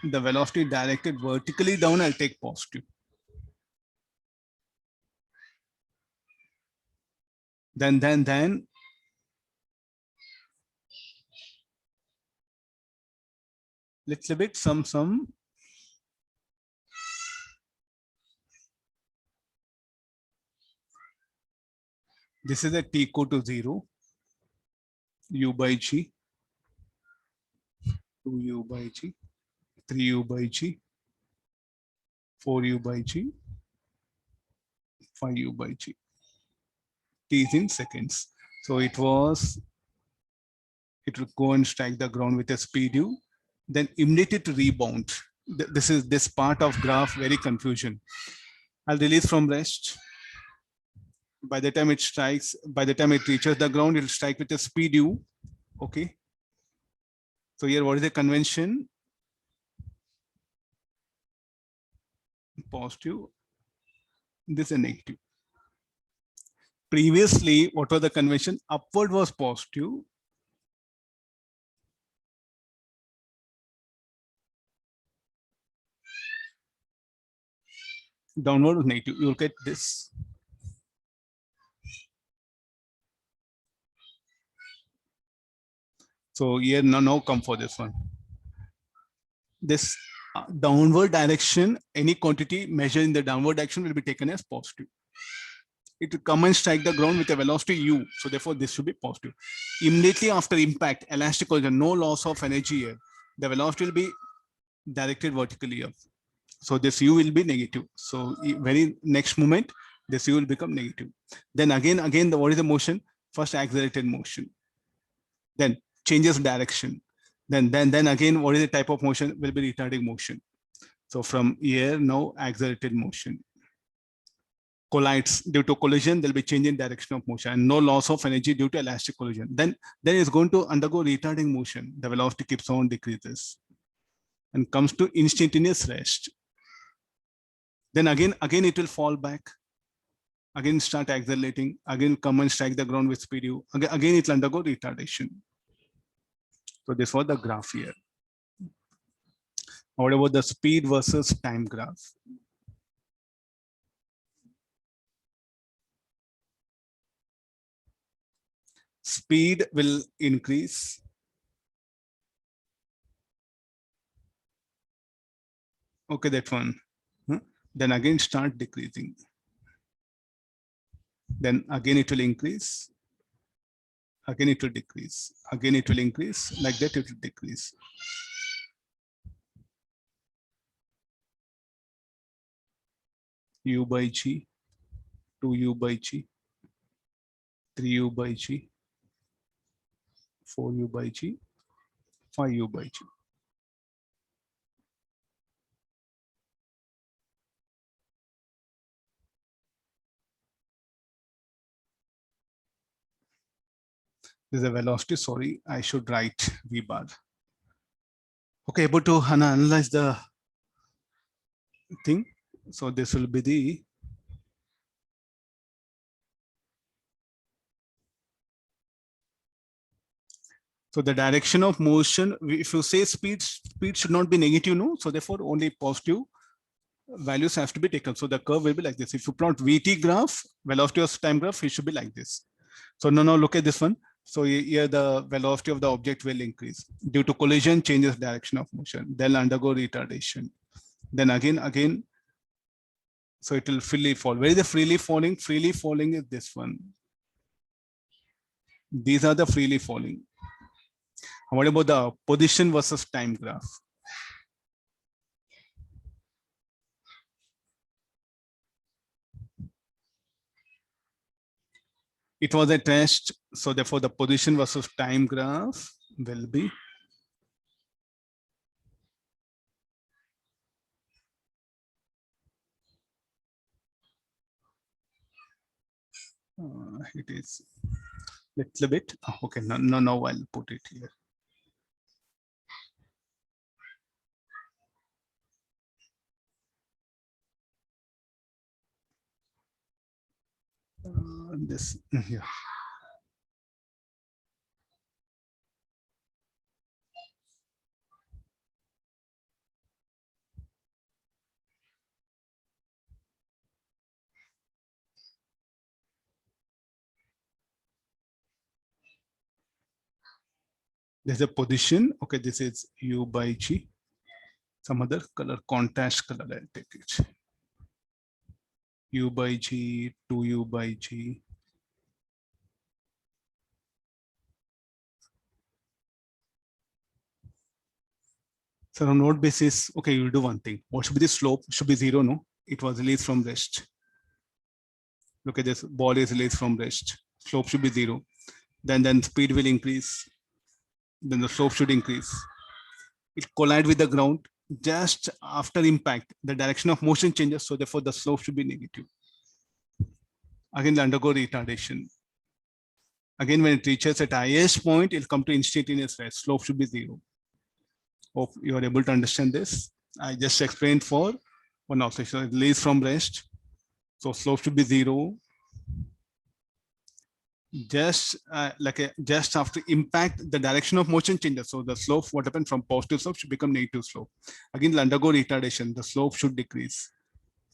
the velocity directed vertically down. I'll take positive. Then little bit some this is a t equal to 0, u by g, 2u by g, 3u by g, 4u by g, 5u by g. T is in seconds. So it will go and strike the ground with a speed u, then immediately to rebound. This is this part of graph very confusion. I'll release from rest. By the time it strikes, by the time it reaches the ground, it will strike with a speed u. Okay. So here, what is the convention? Positive. This is a negative. Previously, what was the convention? Upward was positive. Downward was negative. You will get this. So here now come for this one. This downward direction, any quantity measured in the downward direction will be taken as positive. It will come and strike the ground with a velocity u. So therefore, this should be positive. Immediately after impact, elastic collision, no loss of energy here. The velocity will be directed vertically up. So this u will be negative. So very next moment, this u will become negative. Then again, what is the motion? First accelerated motion. Then changes direction. Then again, what is the type of motion? Will be retarding motion. So from here now accelerated motion. Collides due to collision, there'll be change in direction of motion and no loss of energy due to elastic collision. Then it's going to undergo retarding motion. The velocity keeps on decreases and comes to instantaneous rest. Then again it will fall back. Again start accelerating. Again come and strike the ground with speed u. Again it will undergo retardation. So this was the graph here. What about the speed versus time graph? Speed will increase. Okay, that one. Then again start decreasing. Then again it will increase. Again it will decrease. Again it will increase. Like that it will decrease. u by g, 2u by g, 3u by g, 4u by g, 5u by g. This is a velocity, sorry, I should write v bar. Okay, able to analyze the thing. So this will be the so the direction of motion. If you say speed should not be negative, no. So therefore, only positive values have to be taken. So the curve will be like this. If you plot VT graph, velocity of time graph, it should be like this. So now look at this one. So here the velocity of the object will increase due to collision changes direction of motion. They'll undergo retardation. Then again. So it will freely fall. Where is the freely falling? Freely falling is this one. These are the freely falling. What about the position versus time graph? It was a test. So therefore the position versus time graph will be it is little bit. Okay, no, I'll put it here. This, yeah. There's a position. Okay, this is u by g. Some other color, contrast color, I'll take it. U by g, 2u by g. So on node basis, okay, you'll do one thing. What should be the slope? Should be 0, no? It was released from rest. Look at this, ball is released from rest. Slope should be 0. Then speed will increase. Then the slope should increase. It collide with the ground. Just after impact, the direction of motion changes. So therefore the slope should be negative. Again, the undergo retardation. Again, when it reaches at highest point, it'll come to instantaneous rest. Slope should be 0. Hope you are able to understand this. I just explained for one observation. Release from rest. So slope should be 0. Just just after impact, the direction of motion changes. So the slope, what happened from positive slope should become negative slope. Again, it'll undergo retardation. The slope should decrease.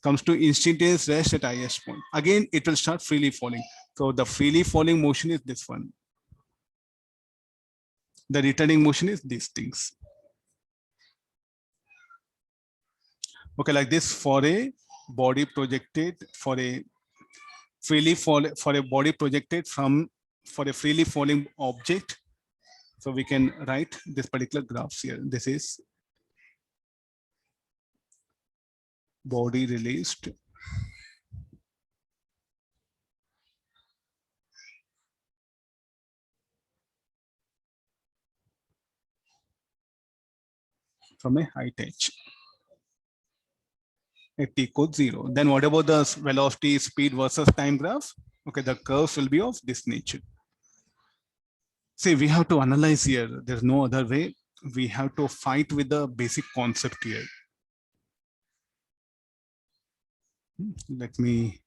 Comes to instantaneous rest at highest point. Again, it will start freely falling. So the freely falling motion is this one. The returning motion is these things. Okay, like this for a body projected, for a body projected from for a freely falling object. So we can write this particular graphs here. This is body released from a height h at t equals 0. Then what about the velocity, speed versus time graph? Okay, the curves will be of this nature. See, we have to analyze here. There's no other way. We have to fight with the basic concept here. Let me.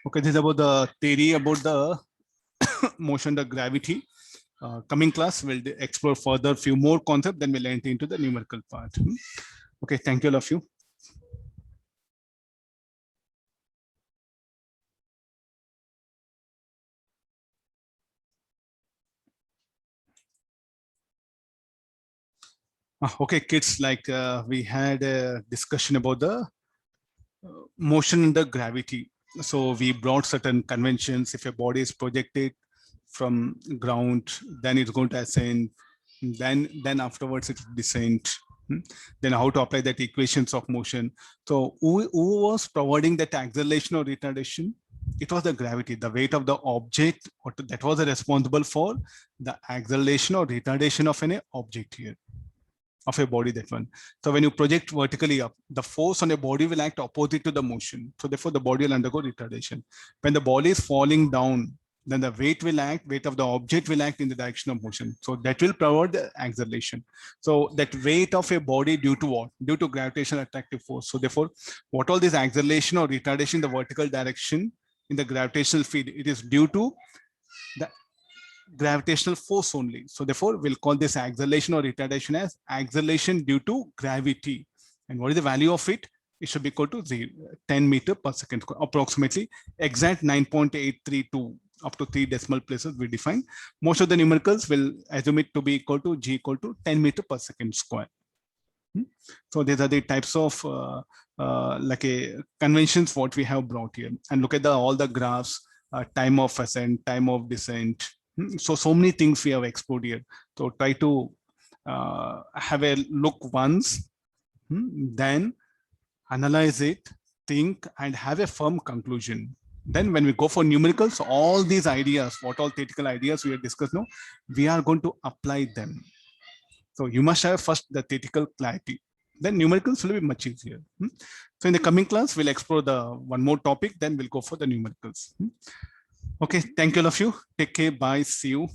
Okay, this is about the theory about the motion, the gravity. Coming class, we'll explore further few more concepts, then we'll enter into the numerical part. Okay, thank you all of you. Okay, kids, like we had a discussion about the motion and the gravity. So we brought certain conventions. If a body is projected from ground, then it's going to ascend. Then afterwards it will descend. Then how to apply that equations of motion. So who was providing that acceleration or retardation? It was the gravity, the weight of the object, that was responsible for the acceleration or retardation of an object here, of a body, that one. So when you project vertically up, the force on a body will act opposite to the motion. So therefore the body will undergo retardation. When the body is falling down, then the weight of the object will act in the direction of motion. So that will provide the acceleration. So that weight of a body due to what? Due to gravitational attractive force. So therefore, what all this acceleration or retardation in the vertical direction in the gravitational field, it is due to the gravitational force only. So therefore, we'll call this acceleration or retardation as acceleration due to gravity. And what is the value of it? It should be equal to 10 meter per second, approximately exact 9.832 up to 3 decimal places we define. Most of the numericals will assume it to be equal to G equal to 10 meter per second square. So these are the types of like a conventions what we have brought here. And look at all the graphs, time of ascent, time of descent. So many things we have explored here. So try to have a look once, then analyze it, think, and have a firm conclusion. Then when we go for numericals, all these ideas, what all theoretical ideas we have discussed now, we are going to apply them. So you must have first the theoretical clarity. Then numericals will be much easier. So in the coming class, we'll explore the one more topic, then we'll go for the numericals. Okay, thank you all of you. Take care, bye, see you.